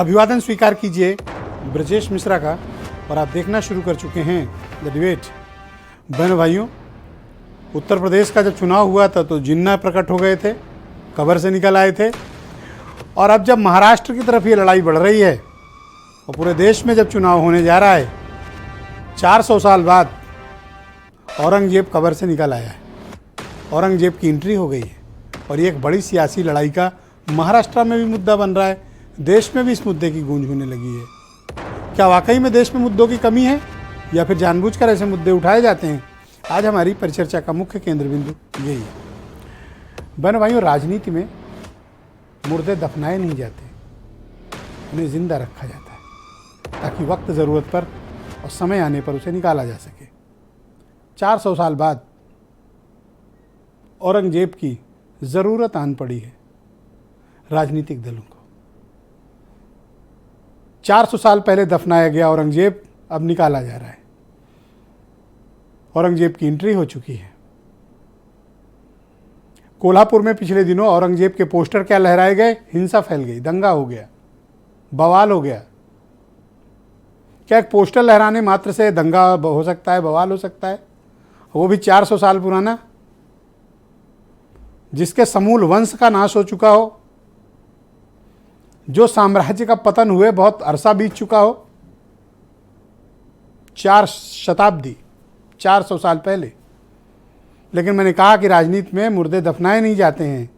अभिवादन स्वीकार कीजिए ब्रजेश मिश्रा का। और आप देखना शुरू कर चुके हैं द डिबेट। बहनों भाइयों, उत्तर प्रदेश का जब चुनाव हुआ था तो जिन्ना प्रकट हो गए थे, कब्र से निकल आए थे। और अब जब महाराष्ट्र की तरफ ये लड़ाई बढ़ रही है और पूरे देश में जब चुनाव होने जा रहा है, 400 साल बाद औरंगजेब कब्र से निकल आया है, औरंगजेब की एंट्री हो गई है। और ये एक बड़ी सियासी लड़ाई का महाराष्ट्र में भी मुद्दा बन रहा है, देश में भी इस मुद्दे की गूंज होने लगी है। क्या वाकई में देश में मुद्दों की कमी है या फिर जानबूझकर ऐसे मुद्दे उठाए जाते हैं? आज हमारी परिचर्चा का मुख्य केंद्र बिंदु यही है। बहनों भाइयों, राजनीति में मुर्दे दफनाए नहीं जाते, उन्हें जिंदा रखा जाता है ताकि वक्त ज़रूरत पर और समय आने पर उसे निकाला जा सके। 400 साल बाद औरंगजेब की ज़रूरत आन पड़ी है राजनीतिक दलों को। 400 साल पहले दफनाया गया औरंगजेब अब निकाला जा रहा है। औरंगजेब की एंट्री हो चुकी है। कोल्हापुर में पिछले दिनों औरंगजेब के पोस्टर क्या लहराए गए, हिंसा फैल गई, दंगा हो गया, बवाल हो गया। क्या एक पोस्टर लहराने मात्र से दंगा हो सकता है, बवाल हो सकता है? वो भी 400 साल पुराना, जिसके समूल वंश का नाश हो चुका हो, जो साम्राज्य का पतन हुए बहुत अरसा बीत चुका हो, 4 शताब्दी, 400 साल पहले। लेकिन मैंने कहा कि राजनीति में मुर्दे दफनाए नहीं जाते हैं,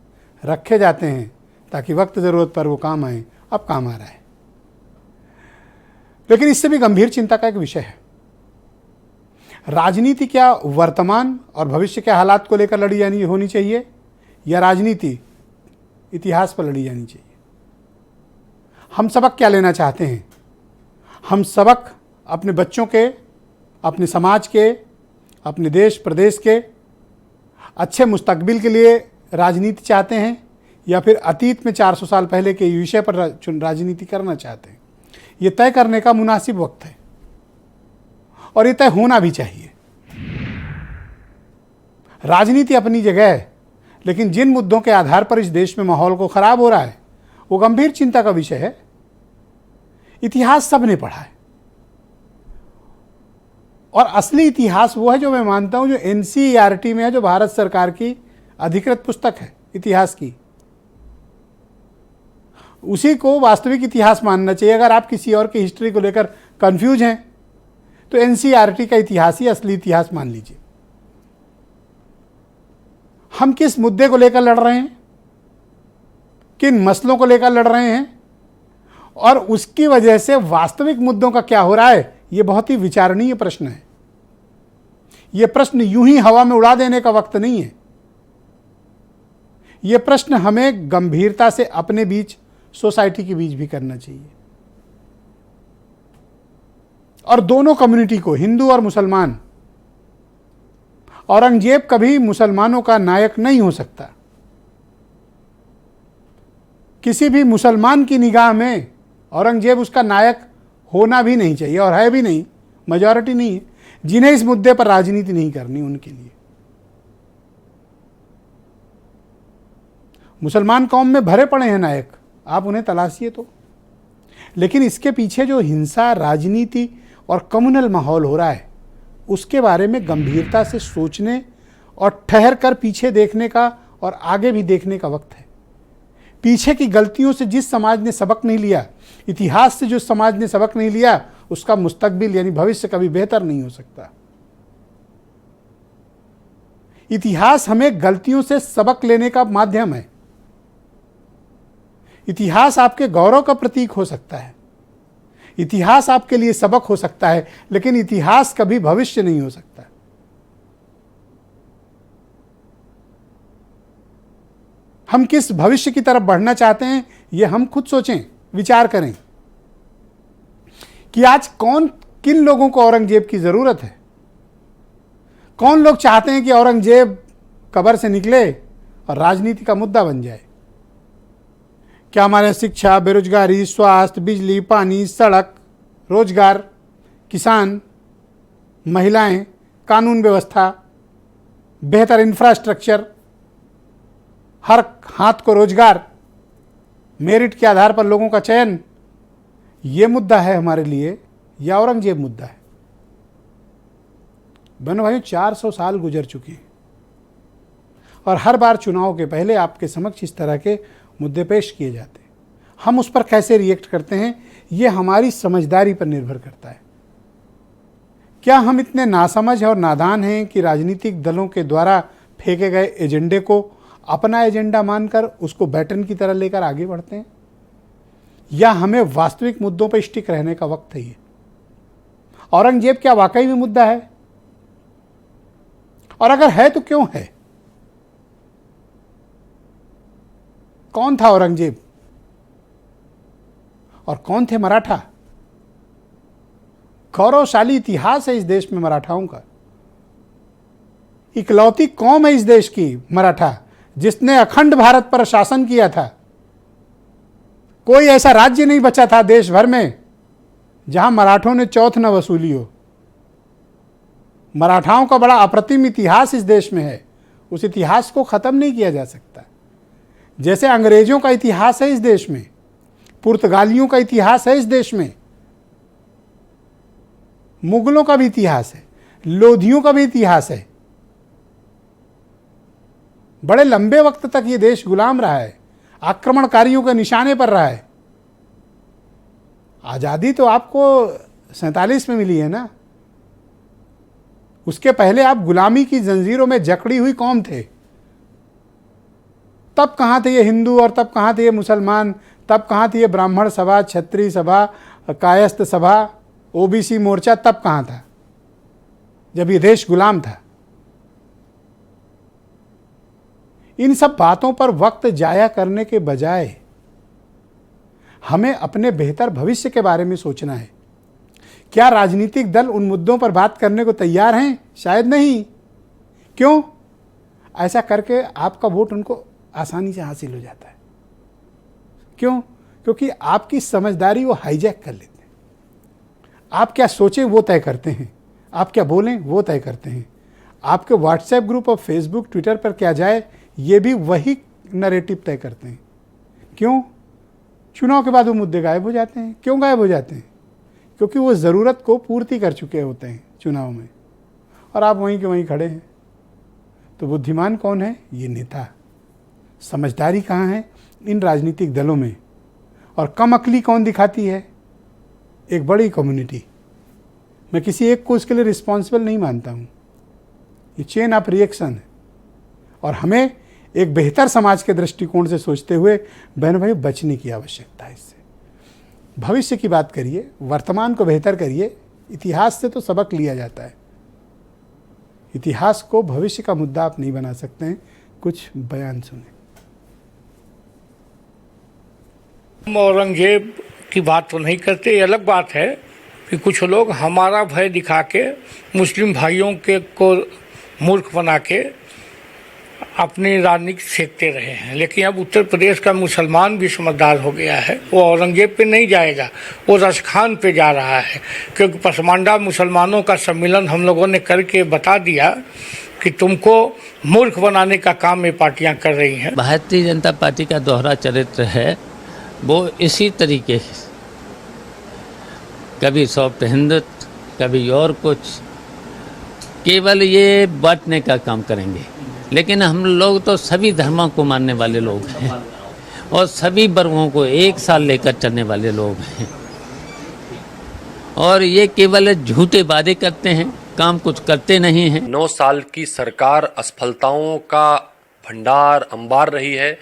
रखे जाते हैं ताकि वक्त ज़रूरत पर वो काम आए। अब काम आ रहा है। लेकिन इससे भी गंभीर चिंता का एक विषय है, राजनीति क्या वर्तमान और भविष्य के हालात को लेकर लड़ी जानी होनी चाहिए या राजनीति इतिहास पर लड़ी जानी चाहिए? हम सबक क्या लेना चाहते हैं? हम सबक अपने बच्चों के, अपने समाज के, अपने देश प्रदेश के अच्छे मुस्तकबिल के लिए राजनीति चाहते हैं या फिर अतीत में 400 साल पहले के विषय पर राजनीति करना चाहते हैं? ये तय करने का मुनासिब वक्त है और ये तय होना भी चाहिए। राजनीति अपनी जगह है, लेकिन जिन मुद्दों के आधार पर इस देश में माहौल को खराब हो रहा है वो गंभीर चिंता का विषय है। इतिहास सबने पढ़ा है और असली इतिहास वो है जो मैं मानता हूं जो एनसीईआरटी में है, जो भारत सरकार की अधिकृत पुस्तक है इतिहास की। उसी को वास्तविक इतिहास मानना चाहिए। अगर आप किसी और की हिस्ट्री को लेकर कंफ्यूज हैं तो एनसीईआरटी का इतिहास ही असली इतिहास मान लीजिए। हम किस मुद्दे को लेकर लड़ रहे हैं, किन मसलों को लेकर लड़ रहे हैं और उसकी वजह से वास्तविक मुद्दों का क्या हो रहा है, यह बहुत ही विचारणीय प्रश्न है। यह प्रश्न यूं ही हवा में उड़ा देने का वक्त नहीं है। यह प्रश्न हमें गंभीरता से अपने बीच, सोसाइटी के बीच भी करना चाहिए। और दोनों कम्युनिटी को, हिंदू और मुसलमान, औरंगजेब कभी मुसलमानों का नायक नहीं हो सकता। किसी भी मुसलमान की निगाह में औरंगजेब उसका नायक होना भी नहीं चाहिए और है भी नहीं, मेजॉरिटी नहीं है। जिन्हें इस मुद्दे पर राजनीति नहीं करनी उनके लिए मुसलमान कौम में भरे पड़े हैं नायक, आप उन्हें तलाशिए तो। लेकिन इसके पीछे जो हिंसा, राजनीति और कम्युनल माहौल हो रहा है उसके बारे में गंभीरता से सोचने और ठहर कर पीछे देखने का और आगे भी देखने का वक्त है। पीछे की गलतियों से जिस समाज ने सबक नहीं लिया, इतिहास से जो समाज ने सबक नहीं लिया, उसका मुस्तकबिल यानी भविष्य कभी बेहतर नहीं हो सकता। इतिहास हमें गलतियों से सबक लेने का माध्यम है। इतिहास आपके गौरव का प्रतीक हो सकता है, इतिहास आपके लिए सबक हो सकता है, लेकिन इतिहास कभी भविष्य नहीं हो सकता। हम किस भविष्य की तरफ बढ़ना चाहते हैं यह हम खुद सोचें, विचार करें कि आज किन लोगों को औरंगजेब की जरूरत है। कौन लोग चाहते हैं कि औरंगजेब कब्र से निकले और राजनीति का मुद्दा बन जाए? क्या हमारे शिक्षा, बेरोजगारी, स्वास्थ्य, बिजली, पानी, सड़क, रोजगार, किसान, महिलाएं, कानून व्यवस्था, बेहतर इंफ्रास्ट्रक्चर, हर हाथ को रोजगार, मेरिट के आधार पर लोगों का चयन, ये मुद्दा है हमारे लिए या औरंगजेब मुद्दा है? बहनों भाइयों, 400 साल गुजर चुके हैं और हर बार चुनाव के पहले आपके समक्ष इस तरह के मुद्दे पेश किए जाते हैं। हम उस पर कैसे रिएक्ट करते हैं, ये हमारी समझदारी पर निर्भर करता है। क्या हम इतने नासमझ और नादान हैं कि राजनीतिक दलों के द्वारा फेंके गए एजेंडे को अपना एजेंडा मानकर उसको बैटन की तरह लेकर आगे बढ़ते हैं, या हमें वास्तविक मुद्दों पर स्टिक रहने का वक्त है? ये औरंगजेब क्या वाकई में मुद्दा है? और अगर है तो क्यों है? कौन था औरंगजेब और कौन थे मराठा? गौरवशाली इतिहास है इस देश में मराठाओं का। इकलौती कौम है इस देश की मराठा, जिसने अखंड भारत पर शासन किया था। कोई ऐसा राज्य नहीं बचा था देश भर में जहां मराठों ने चौथ न वसूली हो। मराठाओं का बड़ा अप्रतिम इतिहास इस देश में है, उस इतिहास को खत्म नहीं किया जा सकता। जैसे अंग्रेजों का इतिहास है इस देश में, पुर्तगालियों का इतिहास है इस देश में, मुगलों का भी इतिहास है, लोधियों का भी इतिहास है। बड़े लंबे वक्त तक ये देश गुलाम रहा है, आक्रमणकारियों के निशाने पर रहा है। आज़ादी तो आपको 47 में मिली है ना, उसके पहले आप गुलामी की जंजीरों में जकड़ी हुई कौम थे। तब कहाँ थे ये हिंदू और तब कहाँ थे ये मुसलमान, तब कहाँ थी ये ब्राह्मण सभा, क्षत्रिय सभा, कायस्थ सभा, ओबीसी मोर्चा? तब कहाँ था जब ये देश गुलाम था? इन सब बातों पर वक्त जाया करने के बजाय हमें अपने बेहतर भविष्य के बारे में सोचना है। क्या राजनीतिक दल उन मुद्दों पर बात करने को तैयार हैं? शायद नहीं। क्यों? ऐसा करके आपका वोट उनको आसानी से हासिल हो जाता है। क्यों? क्योंकि आपकी समझदारी वो हाईजैक कर लेते हैं। आप क्या सोचें वो तय करते हैं, आप क्या बोलें वो तय करते हैं। आपके व्हाट्सएप ग्रुप और फेसबुक ट्विटर पर क्या जाए ये भी वही नैरेटिव तय करते हैं। क्यों? चुनाव के बाद वो मुद्दे गायब हो जाते हैं। क्यों गायब हो जाते हैं? क्योंकि वो ज़रूरत को पूर्ति कर चुके होते हैं चुनाव में, और आप वहीं के वहीं खड़े हैं। तो बुद्धिमान कौन है? ये नेता। समझदारी कहाँ है? इन राजनीतिक दलों में। और कम अकली कौन दिखाती है? एक बड़ी कम्युनिटी। मैं किसी एक को इसके लिए रिस्पॉन्सिबल नहीं मानता हूँ। ये चेन ऑफ रिएक्शन है, और हमें एक बेहतर समाज के दृष्टिकोण से सोचते हुए बहन भाई बचने की आवश्यकता है। इससे भविष्य की बात करिए, वर्तमान को बेहतर करिए। इतिहास से तो सबक लिया जाता है, इतिहास को भविष्य का मुद्दा आप नहीं बना सकते हैं। कुछ बयान सुने। हम औरंगजेब की बात तो नहीं करते। ये अलग बात है कि कुछ लोग हमारा भय दिखा के मुस्लिम भाइयों के को मूर्ख बना के अपनी राजनीति सेकते रहे हैं। लेकिन अब उत्तर प्रदेश का मुसलमान भी समझदार हो गया है। वो औरंगजेब पे नहीं जाएगा, वो रसखान पे जा रहा है। क्योंकि पसमांडा मुसलमानों का सम्मेलन हम लोगों ने करके बता दिया कि तुमको मूर्ख बनाने का काम ये पार्टियां कर रही हैं। भारतीय जनता पार्टी का दोहरा चरित्र है, वो इसी तरीके से कभी सॉफ्ट हिंदुत्व, कभी और कुछ, केवल ये बांटने का काम करेंगे। लेकिन हम लोग तो सभी धर्मों को मानने वाले लोग हैं और सभी वर्गों को एक साथ लेकर चलने वाले लोग हैं, और ये केवल झूठे वादे करते हैं, काम कुछ करते नहीं हैं। 9 साल की सरकार असफलताओं का भंडार अंबार रही है।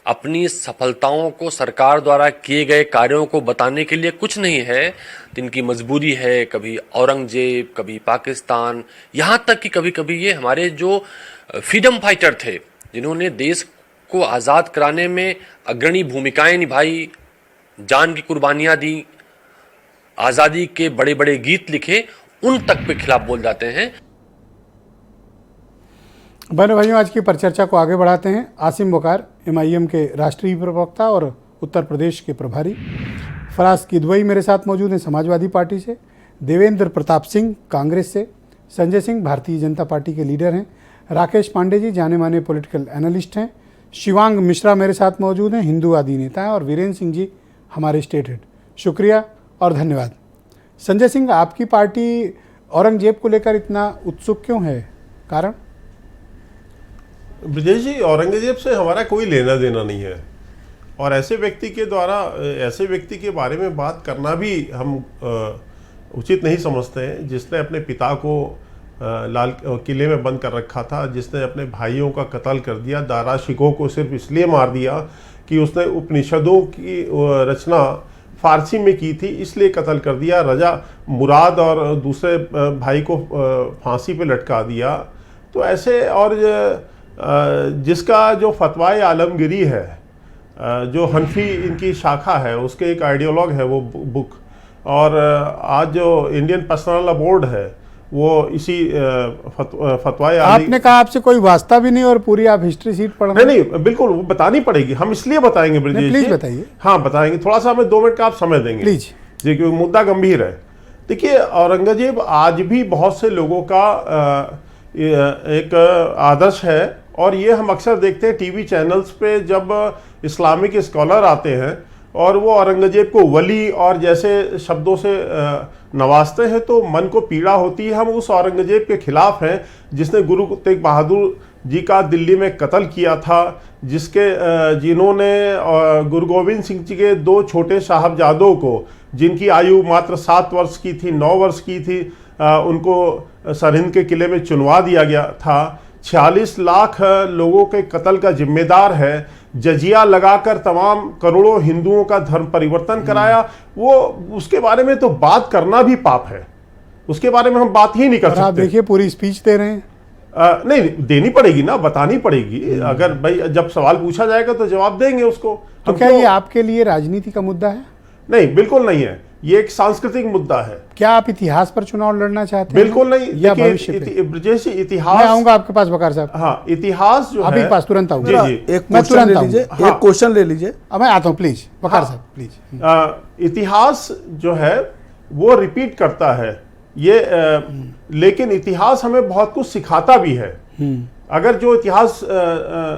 अपनी सफलताओं को सरकार द्वारा किए गए कार्यों को बताने के लिए कुछ नहीं है। इनकी मजबूरी है, कभी औरंगजेब, कभी पाकिस्तान, यहाँ तक कि कभी कभी ये हमारे जो फ्रीडम फाइटर थे, जिन्होंने देश को आज़ाद कराने में अग्रणी भूमिकाएं निभाई, जान की कुर्बानियाँ दी, आज़ादी के बड़े बड़े गीत लिखे, उन तक पे खिलाफ बोल जाते हैं। बहनों भाइयों, आज की परिचर्चा को आगे बढ़ाते हैं। आसिम वकार MIM के राष्ट्रीय प्रवक्ता और उत्तर प्रदेश के प्रभारी, फराज किदवई मेरे साथ मौजूद हैं समाजवादी पार्टी से, देवेंद्र प्रताप सिंह कांग्रेस से, संजय सिंह भारतीय जनता पार्टी के लीडर हैं, राकेश पांडे जी जाने माने पॉलिटिकल एनालिस्ट हैं, शिवांग मिश्रा मेरे साथ मौजूद हैं, हिंदूवादी नेता हैं, और वीरेंद्र सिंह जी हमारे स्टेट हेड। शुक्रिया और धन्यवाद। संजय सिंह, आपकी पार्टी औरंगजेब को लेकर इतना उत्सुक क्यों है, कारण? ब्रजेश जी, औरंगजेब से हमारा कोई लेना देना नहीं है और ऐसे व्यक्ति के बारे में बात करना भी हम उचित नहीं समझते हैं, जिसने अपने पिता को लाल किले में बंद कर रखा था, जिसने अपने भाइयों का कत्ल कर दिया, दारा शिकोह को सिर्फ इसलिए मार दिया कि उसने उपनिषदों की रचना फारसी में की थी, इसलिए कत्ल कर दिया। रजा मुराद और दूसरे भाई को फांसी पे लटका दिया। तो ऐसे, और जिसका जो फतवाए आलमगिरी है, जो हनफी इनकी शाखा है, उसके एक आइडियोलॉग है वो बुक, और आज जो इंडियन पर्सनल लॉ बोर्ड है वो इसी फतवाए आपने कहा आपसे कोई वास्ता भी नहीं और पूरी आप हिस्ट्री सीट पढ़ रहे हैं। नहीं, बिल्कुल वो बतानी पड़ेगी, हम इसलिए बताएंगे ब्रजेश जी। प्लीज बताइए। हाँ बताएंगे, थोड़ा सा हमें 2 मिनट का आप समय देंगे प्लीज जी, क्योंकि मुद्दा गंभीर है। देखिए, औरंगजेब आज भी बहुत से लोगों का एक आदर्श है, और ये हम अक्सर देखते हैं टीवी चैनल्स पे, जब इस्लामिक स्कॉलर आते हैं और वो औरंगजेब को वली और जैसे शब्दों से नवाजते हैं, तो मन को पीड़ा होती है। हम उस औरंगजेब के खिलाफ हैं जिसने गुरु तेग बहादुर जी का दिल्ली में कत्ल किया था, जिन्होंने गुरु गोविंद सिंह जी के 2 छोटे साहबजादों को, जिनकी आयु मात्र 7 वर्ष की थी, 9 वर्ष की थी, उनको सरहिंद के किले में चुनवा दिया गया था। 46 लाख लोगों के कत्ल का जिम्मेदार है, जजिया लगाकर तमाम करोड़ों हिंदुओं का धर्म परिवर्तन कराया। वो, उसके बारे में तो बात करना भी पाप है, उसके बारे में हम बात ही नहीं कर सकते। आप देखिए पूरी स्पीच दे रहे हैं। नहीं, देनी पड़ेगी ना, बतानी पड़ेगी। अगर भाई जब सवाल पूछा जाएगा तो जवाब देंगे उसको। तो क्या ये आपके लिए राजनीति का मुद्दा है? नहीं, बिल्कुल नहीं है, ये एक सांस्कृतिक मुद्दा है। क्या आप इतिहास पर चुनाव लड़ना चाहते हैं? बिल्कुल नहीं। या भविष्य पे? ब्रजेश, इतिहास, मैं आऊंगा आपके पास वकार साहब। हाँ, इतिहास जो अभी है, पास तुरंत आऊंगा। जी, एक क्वेश्चन ले लीजिए, एक क्वेश्चन ले लीजिए। अब मैं आता हूँ, प्लीज वकार साहब प्लीज। इतिहास जो है वो रिपीट करता है ये, लेकिन इतिहास हमें बहुत कुछ सिखाता भी है। अगर जो इतिहास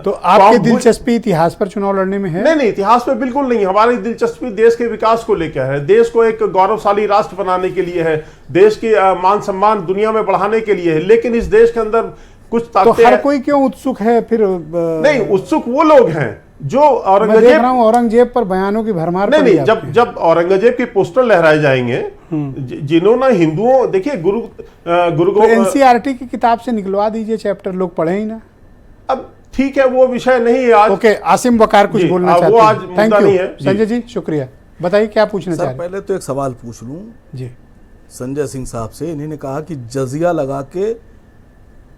तो आपकी दिलचस्पी इतिहास पर चुनाव लड़ने में है? नहीं, इतिहास में बिल्कुल नहीं। हमारी दिलचस्पी देश के विकास को लेकर है, देश को एक गौरवशाली राष्ट्र बनाने के लिए है, देश की मान सम्मान दुनिया में बढ़ाने के लिए है। लेकिन इस देश के अंदर कुछ तो हर कोई क्यों उत्सुक है फिर? नहीं, उत्सुक वो लोग हैं जो औरंगजेब पर बयानों की भरमार। नहीं, जब औरंगजेब के पोस्टर लहराए जाएंगे, जिन्होंने हिंदुओं, देखिए गुरु एनसीईआरटी की किताब से निकलवा दीजिए चैप्टर, लोग पढ़े ही ना। अब ठीक है, वो विषय नहीं है आज। ओके, आसिम वकार कुछ बोलना चाहते हैं? वो आज मुद्दा नहीं है। संजय जी शुक्रिया, बताइए क्या पूछना चाह रहे हैं? पहले तो एक सवाल पूछ लूं जी संजय सिंह साहब से। इन्होंने कहा कि जजिया लगा के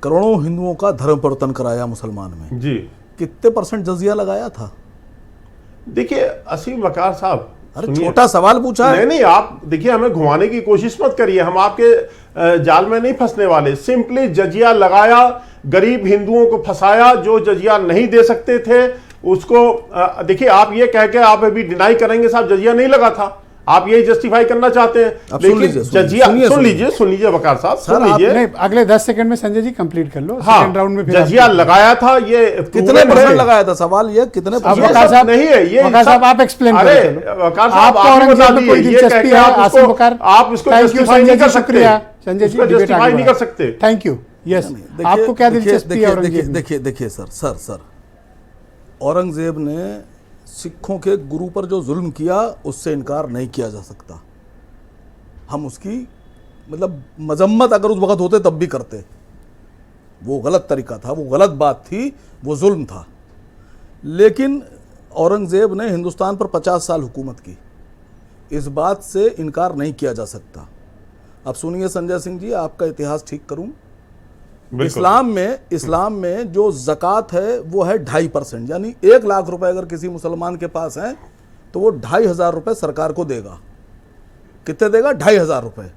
करोड़ों हिंदुओं का धर्म परिवर्तन कराया मुसलमान में जी। कितने % जजिया लगाया था? देखिए असीम वकार साहब, अरे छोटा सवाल पूछा है। नहीं, आप देखिए, हमें घुमाने की कोशिश मत करिए, हम आपके जाल में नहीं फंसने वाले। सिंपली जजिया लगाया, गरीब हिंदुओं को फंसाया, जो जजिया नहीं दे सकते थे उसको। देखिए, आप ये कह के आप अभी डिनाई करेंगे साहब जजिया नहीं लगा था, आप यही जस्टिफाई करना चाहते हैं। लेकिन जजिया, सुन लीजिए वकार साहब, सुन लीजिए। अगले 10 सेकंड में संजय जी कंप्लीट कर लो। हाँ, सेकंड राउंड में जजिया लगाया था, ये कितने % लगाया था? सवाल ये कितने वकार साहब नहीं है, ये वकार साहब आप एक्सप्लेन करें। अरे वकार साहब, आपको औरंगजेब में कोई दिलचस्पी है? आसिम वकार, आप इसको जस्टिफाई नहीं कर सकते। संजय जी जस्टिफाई नहीं कर सकते। Thank you. यस, आपको क्या दिलचस्पी है औरंगजेब? देखिए सर, औरंगजेब ने सिखों के गुरु पर जो जुल्म किया उससे इनकार नहीं किया जा सकता। हम उसकी मतलब मजम्मत अगर उस वक्त होते तब भी करते। वो गलत तरीका था, वो गलत बात थी, वो जुल्म था। लेकिन औरंगजेब ने हिंदुस्तान पर 50 साल हुकूमत की, इस बात से इनकार नहीं किया जा सकता। अब सुनिए संजय सिंह जी, आपका इतिहास ठीक करूं। इस्लाम में जो ज़कात है वो है 2.5%, यानी 1 लाख रुपए अगर किसी मुसलमान के पास है तो वो 2,500 रुपये सरकार को देगा। कितने देगा? 2,500 रुपये।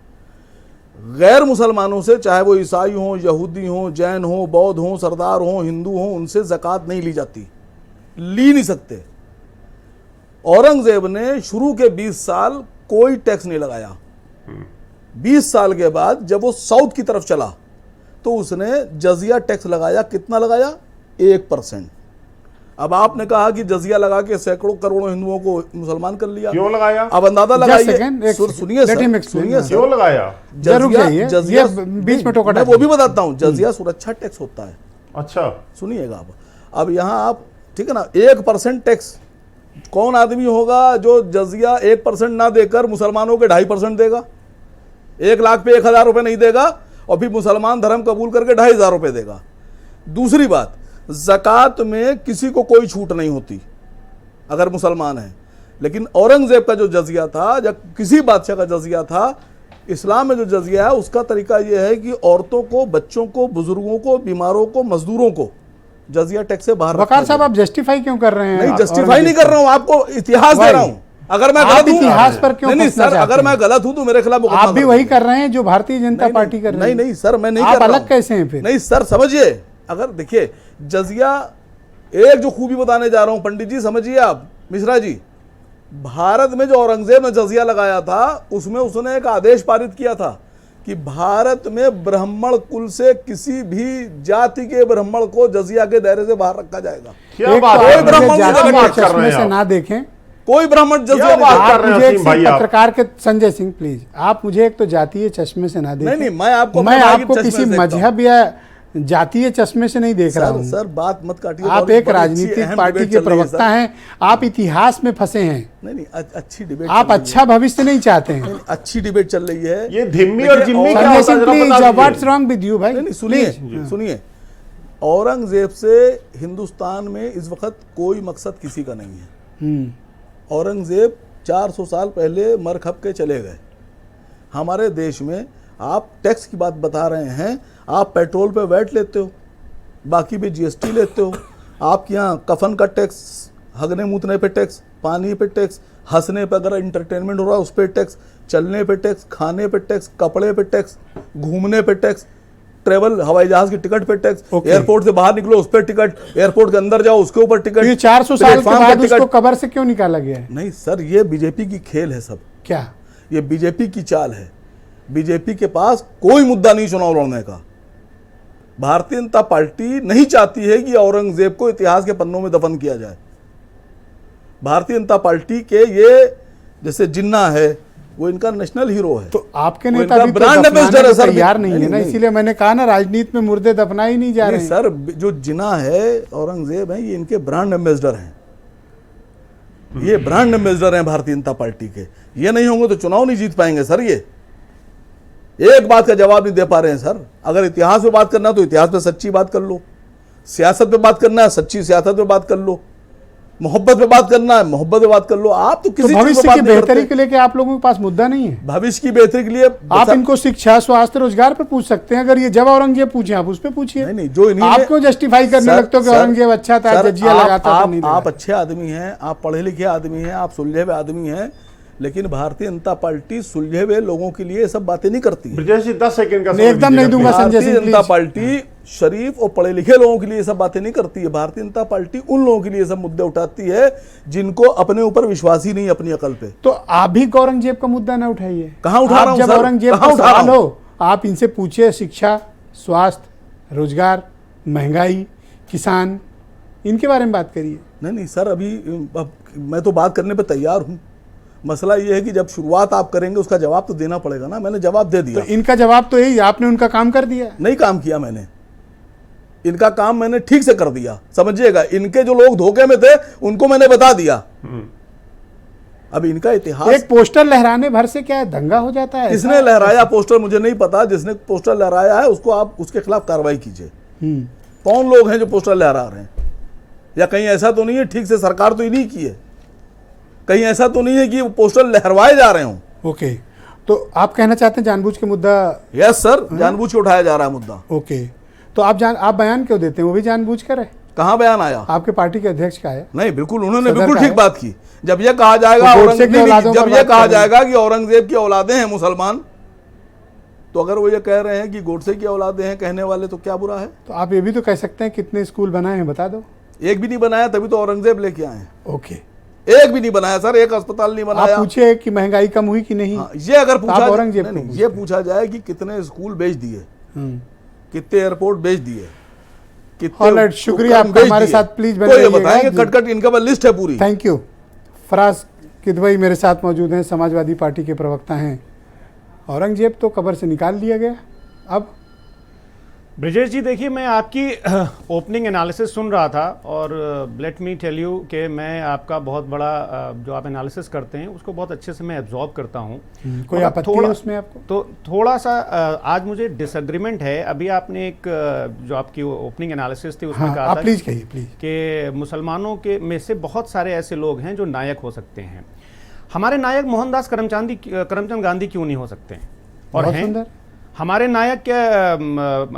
गैर मुसलमानों से, चाहे वो ईसाई हों, यहूदी हों, जैन हों, बौद्ध हों, सरदार हों, हिंदू हों, उनसे ज़कात नहीं ली जाती, ली नहीं सकते। औरंगजेब ने शुरू के 20 साल कोई टैक्स नहीं लगाया। 20 साल के बाद जब वो साउथ की तरफ चला तो उसने जजिया टैक्स लगाया। कितना लगाया? 1%। अब आपने कहा कि जजिया लगा के सैकड़ों करोड़ों हिंदुओं को मुसलमान कर लिया, क्यों लगाया? अब अंदाजा second, लगाइए। एक सुनिए let him सर, explain, सुनिए हाँ। सर, क्यों लगाया? जरूर जाइए, ये बीच में टोका मैं वो भी बताता हूँ। जजिया सुरक्षा टैक्स होता है, अच्छा, सुनिएगा आप। अब यहाँ आप, ठीक है ना, 1% टैक्स, कौन आदमी होगा जो जजिया 1% ना देकर मुसलमानों के 2.5% देगा? 1 लाख पे 1,000 रुपए नहीं देगा और फिर मुसलमान धर्म कबूल करके 2,500 रुपए देगा। दूसरी बात, ज़कात में किसी को कोई छूट नहीं होती अगर मुसलमान है, लेकिन औरंगजेब का जो जजिया था, जब किसी बादशाह का जजिया था, इस्लाम में जो जजिया है उसका तरीका यह है कि औरतों को, बच्चों को, बुजुर्गों को, बीमारों को, मजदूरों को जजिया टैक्स से बाहर वकार साहब आप जस्टिफाई क्यों कर रहे हैं? नहीं, जस्टिफाई नहीं कर रहा हूं, आपको इतिहास दे रहा हूं। अगर मैं गलत हूं, इतिहास पर क्यों नहीं फंसना सर, चाहते अगर हैं? मैं गलत हूं तो मेरे खिलाफ आप भी वही कर रहे हैं जो भारतीय जनता पार्टी कर रही है। नहीं सर, मैं नहीं आप कर रहा अलग हूं। कैसे हैं फिर? नहीं सर, समझिए, अगर देखिए जजिया, एक जो खूबी बताने जा रहा हूं पंडित जी, समझिए आप, मिश्रा जी, भारत में जो औरंगजेब ने जजिया लगाया था उसमें उसने एक आदेश पारित किया था कि भारत में ब्राह्मण कुल से किसी भी जाति के ब्राह्मण को जजिया के दायरे से बाहर रखा जाएगा। क्या एक बात तो कर आप रहे हैं? ब्राह्मण मुझे क्या जाति बात के कर रहे चश्मे हैं से आप? ना देखें। कोई ब्राह्मण जजिया क्या बात नहीं। कर रहे हैं मुझे एक असीम भाई आप? पत्रकार के, संजय सिंह प्लीज, आप मुझे एक तो जातीय चश्मे से ना देखें। नहीं, मैं आपको मैं अपने भाई के आपको चश्मे किसी से देखता हूं। मजहब या जातीय चश्मे से नहीं देख रहा सर हूं। सर बात मत काटिए। आप बड़ी एक अच्छी, राजनीतिक अहम पार्टी डिबेट के चल रही है, प्रवक्ता सर। हैं, आप इतिहास में फंसे हैं। नहीं, अच्छी डिबेट आप चल रही अच्छा भविष्य नहीं चाहते हैं। है। अच्छी डिबेट चल रही है। ये धिम्मी और जिम्मी क्या संजय होता सिंह है, जरा प्लीज, बता दीजिए। व्हाट्स रॉन्ग विद यू भाई? नहीं, सुनिए Please। सुनिए, औरंगजेब से हिंदुस्तान में इस वक्त कोई मकसद किसी का नहीं है। औरंगजेब 400 साल पहले मर खप के चले गए। हमारे देश में आप टैक्स की बात बता रहे हैं, आप पेट्रोल पे वैट लेते हो, बाकी पे जीएसटी लेते हो, आपके यहाँ कफन का टैक्स, हगने मूतने पे टैक्स, पानी पे टैक्स, हंसने पे अगर इंटरटेनमेंट हो रहा है उस पर टैक्स, चलने पे टैक्स, खाने पे टैक्स, कपड़े पे टैक्स, घूमने पे टैक्स, ट्रेवल हवाई जहाज की टिकट पे टैक्स, Okay. एयरपोर्ट से बाहर निकलो उस पर टिकट, एयरपोर्ट के अंदर जाओ उसके ऊपर टिकट। ये 400 साल के प्लेटफॉर्म बाद पे उसको टिकट। कबर से क्यों निकाला गया है? नहीं सर, ये बीजेपी की खेल है सब, क्या? ये बीजेपी की चाल है। बीजेपी के पास कोई मुद्दा नहीं चुनाव लड़ने का। भारतीय जनता पार्टी नहीं चाहती है कि औरंगजेब को इतिहास के पन्नों में दफन किया जाए। भारतीय जनता पार्टी के ये जैसे जिन्ना है, वो इनका नेशनल हीरो है। तो आपके वो नेता इनका भी तो ब्रांड दफनाने एम्बेसडर है को सर। तैयार नहीं है ना, नहीं, इसीलिए मैंने कहा ना, राजनीति में मुर्दे दफनाए नहीं जा रहे नहीं हैं। सर, जो जिन्ना है औरंगजेब है, ये इनके ब्रांड एम्बेसडर हैं। ये ब्रांड एम्बेसडर हैं भारतीय जनता पार्टी के। ये नहीं होंगे तो चुनाव नहीं जीत पाएंगे सर। ये एक बात का जवाब नहीं दे पा रहे हैं सर। अगर इतिहास पे बात करना है तो इतिहास पे सच्ची बात कर लो, सियासत पे बात करना है सच्ची सियासत पे बात कर लो, मोहब्बत पे बात करना है मोहब्बत पे बात कर लो। आप तो तो किसी चीज पे भविष्य बात की नहीं बेहतरी करते। के लेके आप लोगों के पास मुद्दा नहीं है। भविष्य की बेहतरी के लिए आप इनको शिक्षा, स्वास्थ्य, रोजगार पर पूछ सकते हैं। अगर ये जब औरंगजेब पूछे आप उस पर पूछिए। नहीं, जो इन्हीं आप ने- क्यों जस्टिफाई करने सर, लगते हो कि सर, औरंगजेब अच्छा था, सर, जजिया आप- लगाता था, आप- नहीं आप लगा? अच्छे आदमी हैं, आप पढ़े लिखे आदमी हैं, आप सुलझे हुए आदमी हैं, लेकिन भारतीय जनता पार्टी सुलझे हुए लोगों के लिए सब बातें नहीं करती है। ब्रजेश जी 10 सेकंड का नहीं, एकदम नहीं दूंगा संजय भारतीय सिंह, जनता प्लीज। पार्टी शरीफ और पढ़े लिखे लोगों के लिए ये सब बातें नहीं करती है। भारतीय जनता पार्टी उन लोगों के लिए सब मुद्दे उठाती है जिनको अपने ऊपर विश्वास ही नहीं अपनी अकल पे। तो आप भी औरंगजेब का मुद्दा ना उठाइए। कहाँ उठा आप रहा हूं जब सर? औरंगजेब कहाँ का उठा रहा सवाल हूं? हो, आप इनसे पूछिए शिक्षा, स्वास्थ्य, रोजगार, महंगाई, किसान, इनके बारे में बात करिए। नहीं सर, अभी अब मैं तो बात करने पे तैयार हूँ। मसला ये है कि जब शुरुआत आप करेंगे उसका जवाब तो देना पड़ेगा ना। मैंने जवाब दे दिया। तो इनका जवाब तो यही, आपने उनका काम कर दिया। नहीं काम किया मैंने, इनका काम मैंने ठीक से कर दिया। समझिएगा, इनके जो लोग धोखे में थे उनको मैंने बता दिया। अब इनका इतिहास एक पोस्टर लहराने भर से क्या दंगा हो जाता है? किसने लहराया पोस्टर मुझे नहीं पता। जिसने पोस्टर लहराया है उसको आप उसके खिलाफ कार्रवाई कीजिए। कौन लोग हैं जो पोस्टर लहरा रहे हैं? या कहीं ऐसा तो नहीं है ठीक से सरकार तो ही नहीं की है, कहीं ऐसा तो नहीं है कि वो पोस्टर लहरवाए जा रहे हों। ओके, तो आप कहना चाहते हैं जानबूझ के मुद्दा? यस सर, जानबूझ के उठाया जा रहा है मुद्दा। ओके, तो आप बयान क्यों देते हैं? वो भी जानबूझ कर है? कहाँ बयान आया? आपके पार्टी के अध्यक्ष का है। नहीं, बिल्कुल उन्होंने सदर बिल्कुल का ठीक है। बात की। जब ये कहा जाएगा तो गोडसे की औलादों जब पर ये बात कहा कर रहे हैं। जाएगा कि औरंगजेब की औलादें हैं मुसलमान, तो अगर वो ये कह रहे हैं कि गोडसे की औलादें हैं कहने वाले, तो क्या बुरा है? तो आप ये भी तो कह सकते हैं कितने स्कूल बनाए हैं बता दो। एक भी नहीं बनाया, तभी तो औरंगजेब लेके आए हैं। ओके, एक भी नहीं बनाया सर, एक अस्पताल नहीं आप बनाया। पूछिए कि महंगाई कम हुई कि नहीं। हाँ, ये अगर पूछा आप औरंगजेब को नहीं, पूछते ये पूछा जाए कि कितने स्कूल बेच दिए, कितने एयरपोर्ट बेच दिए, Alright, शुक्रिया उपकरण आपका भेज हमारे दिए। साथ प्लीज बने तो ये रहिएगा। बताएंगे कट इनके पास लिस्ट है पूरी। Thank you. फराज किदवई मेरे साथ मौजूद हैं, समाजवादी पार्टी के प्रवक्ता हैं। औरंगजेब तो कब्र से निकाल लिया गया, अब ब्रिजेश जी देखिए, मैं आपकी ओपनिंग एनालिसिस सुन रहा था और लेट मी टेल यू कि मैं आपका बहुत बड़ा जो आप एनालिसिस करते हैं उसको बहुत अच्छे से मैं एब्जॉर्ब करता हूँ। कोई मगर आपत्ति है उसमें आपको? तो थोड़ा सा आज मुझे डिसएग्रीमेंट है। अभी आपने एक जो आपकी ओपनिंग एनालिसिस थी उसमें हाँ, कहा आप था प्लीज कहिए प्लीज। कि मुसलमानों के में से बहुत सारे ऐसे लोग हैं जो नायक हो सकते हैं। हमारे नायक मोहनदास करमचंद गांधी क्यों नहीं हो सकते हैं? और बहुत हैं। सुंदर। हमारे नायक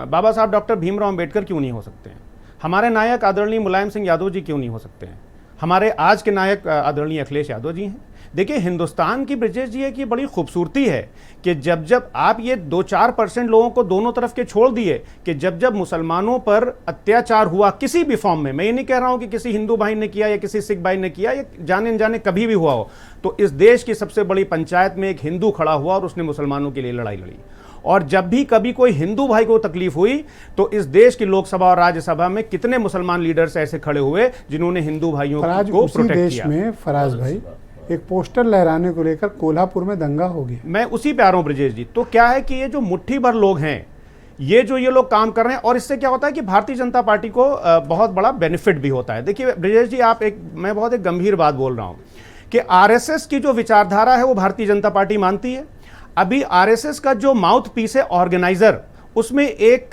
बाबा साहब डॉक्टर भीमराव अंबेडकर क्यों नहीं हो सकते हैं? हमारे नायक आदरणीय मुलायम सिंह यादव जी क्यों नहीं हो सकते हैं? हमारे आज के नायक आदरणीय अखिलेश यादव जी हैं। देखिए, हिंदुस्तान की ब्रिजेश जी है कि बड़ी खूबसूरती है कि जब जब आप ये 2-4% लोगों को दोनों तरफ के छोड़ दिए कि जब जब मुसलमानों पर अत्याचार हुआ किसी भी फॉर्म में, मैं ये नहीं कह रहा हूं कि किसी हिंदू भाई ने किया या किसी सिख भाई ने किया या जाने अनजाने कभी भी हुआ हो, तो इस देश की सबसे बड़ी पंचायत में एक हिंदू खड़ा हुआ और उसने मुसलमानों के लिए लड़ाई लड़ी। और जब भी कभी कोई हिंदू भाई को तकलीफ हुई तो इस देश की लोकसभा और राज्यसभा में कितने मुसलमान लीडर्स ऐसे खड़े हुए जिन्होंने हिंदू भाइयों को उसी प्रोटेक्ट देश किया। में फराज भाई एक पोस्टर लहराने को लेकर कोल्हापुर में दंगा हो गया। मैं उसी पे आ रहा हूं ब्रिजेश जी। तो क्या है कि ये जो मुट्ठी भर लोग हैं, ये लोग काम कर रहे हैं और इससे क्या होता है कि भारतीय जनता पार्टी को बहुत बड़ा बेनिफिट भी होता है। देखिए ब्रिजेश जी, मैं बहुत एक गंभीर बात बोल रहा हूं कि आरएसएस की जो विचारधारा है वो भारतीय जनता पार्टी मानती है। अभी आरएसएस का जो माउथ पीस है, ऑर्गेनाइजर, उसमें एक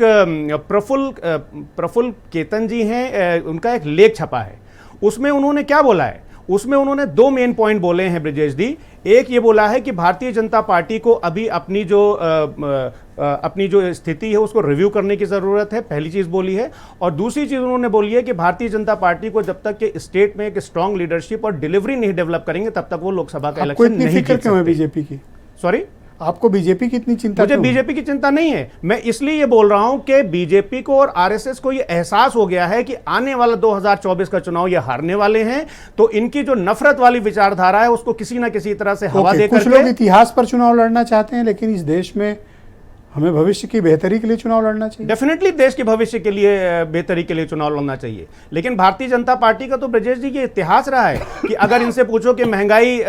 प्रफुल्ल केतन जी हैं, उनका एक लेख छपा है। उसमें उन्होंने क्या बोला है? उसमें उन्होंने 2 मेन पॉइंट बोले हैं ब्रिजेश जी। एक ये बोला है कि भारतीय जनता पार्टी को अभी अपनी जो स्थिति है उसको रिव्यू करने की जरूरत है, पहली चीज बोली है। और दूसरी चीज उन्होंने बोली है कि भारतीय जनता पार्टी को जब तक कि स्टेट में एक स्ट्रांग लीडरशिप और डिलीवरी नहीं डेवलप करेंगे तब तक वो लोकसभा का आपको इलेक्शन इतनी नहीं फिक्र जीत क्यों है सकते। बीजेपी की? सॉरी, आपको बीजेपी की इतनी चिंता मुझे क्यों है? बीजेपी की चिंता नहीं है। मैं इसलिए ये बोल रहा हूं कि बीजेपी को और आरएसएस को ये एहसास हो गया है कि आने वाला 2024 का चुनाव ये हारने वाले हैं, तो इनकी जो नफरत वाली विचारधारा है उसको किसी ना किसी तरह से हवा देकर कुछ लोग इतिहास पर चुनाव लड़ना चाहते हैं, लेकिन इस देश में हमें भविष्य की बेहतरी के लिए चुनाव लड़ना चाहिए। डेफिनेटली देश के भविष्य के लिए बेहतरी के लिए चुनाव लड़ना चाहिए। लेकिन भारतीय जनता पार्टी का तो ब्रजेश जी ये इतिहास रहा है कि अगर इनसे पूछो कि महंगाई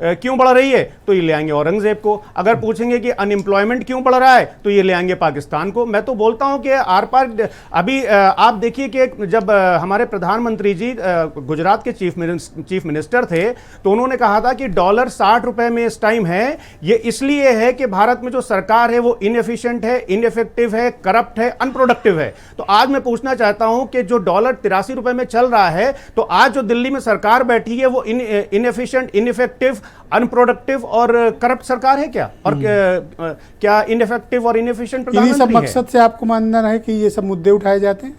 क्यों बढ़ रही है तो ये ले आएंगे औरंगजेब को। अगर पूछेंगे कि अनएम्प्लॉयमेंट क्यों बढ़ रहा है तो ये ले आएंगे पाकिस्तान को। मैं तो बोलता हूं कि आर पार अभी आप देखिए कि जब हमारे प्रधानमंत्री जी गुजरात के चीफ मिनिस्टर थे तो उन्होंने कहा था कि डॉलर 60 रुपए में इस टाइम है। ये इसलिए है कि भारत में जो सरकार है वो इनएफिशिएंट है, इनइफेक्टिव है, करप्ट है, अनप्रोडक्टिव है। तो आज मैं पूछना चाहता हूं कि जो डॉलर 83 रुपए में चल रहा है, तो आज जो दिल्ली में सरकार बैठी है वो इनएफिशिएंट, इनइफेक्टिव, अनप्रोडक्टिव और करप्ट सरकार है क्या? और क्या इनइफेक्टिव और इनएफिशिएंट इन्हीं सब प्रधानमंत्री है? मकसद से आपको मानना है कि ये सब मुद्दे उठाए जाते हैं?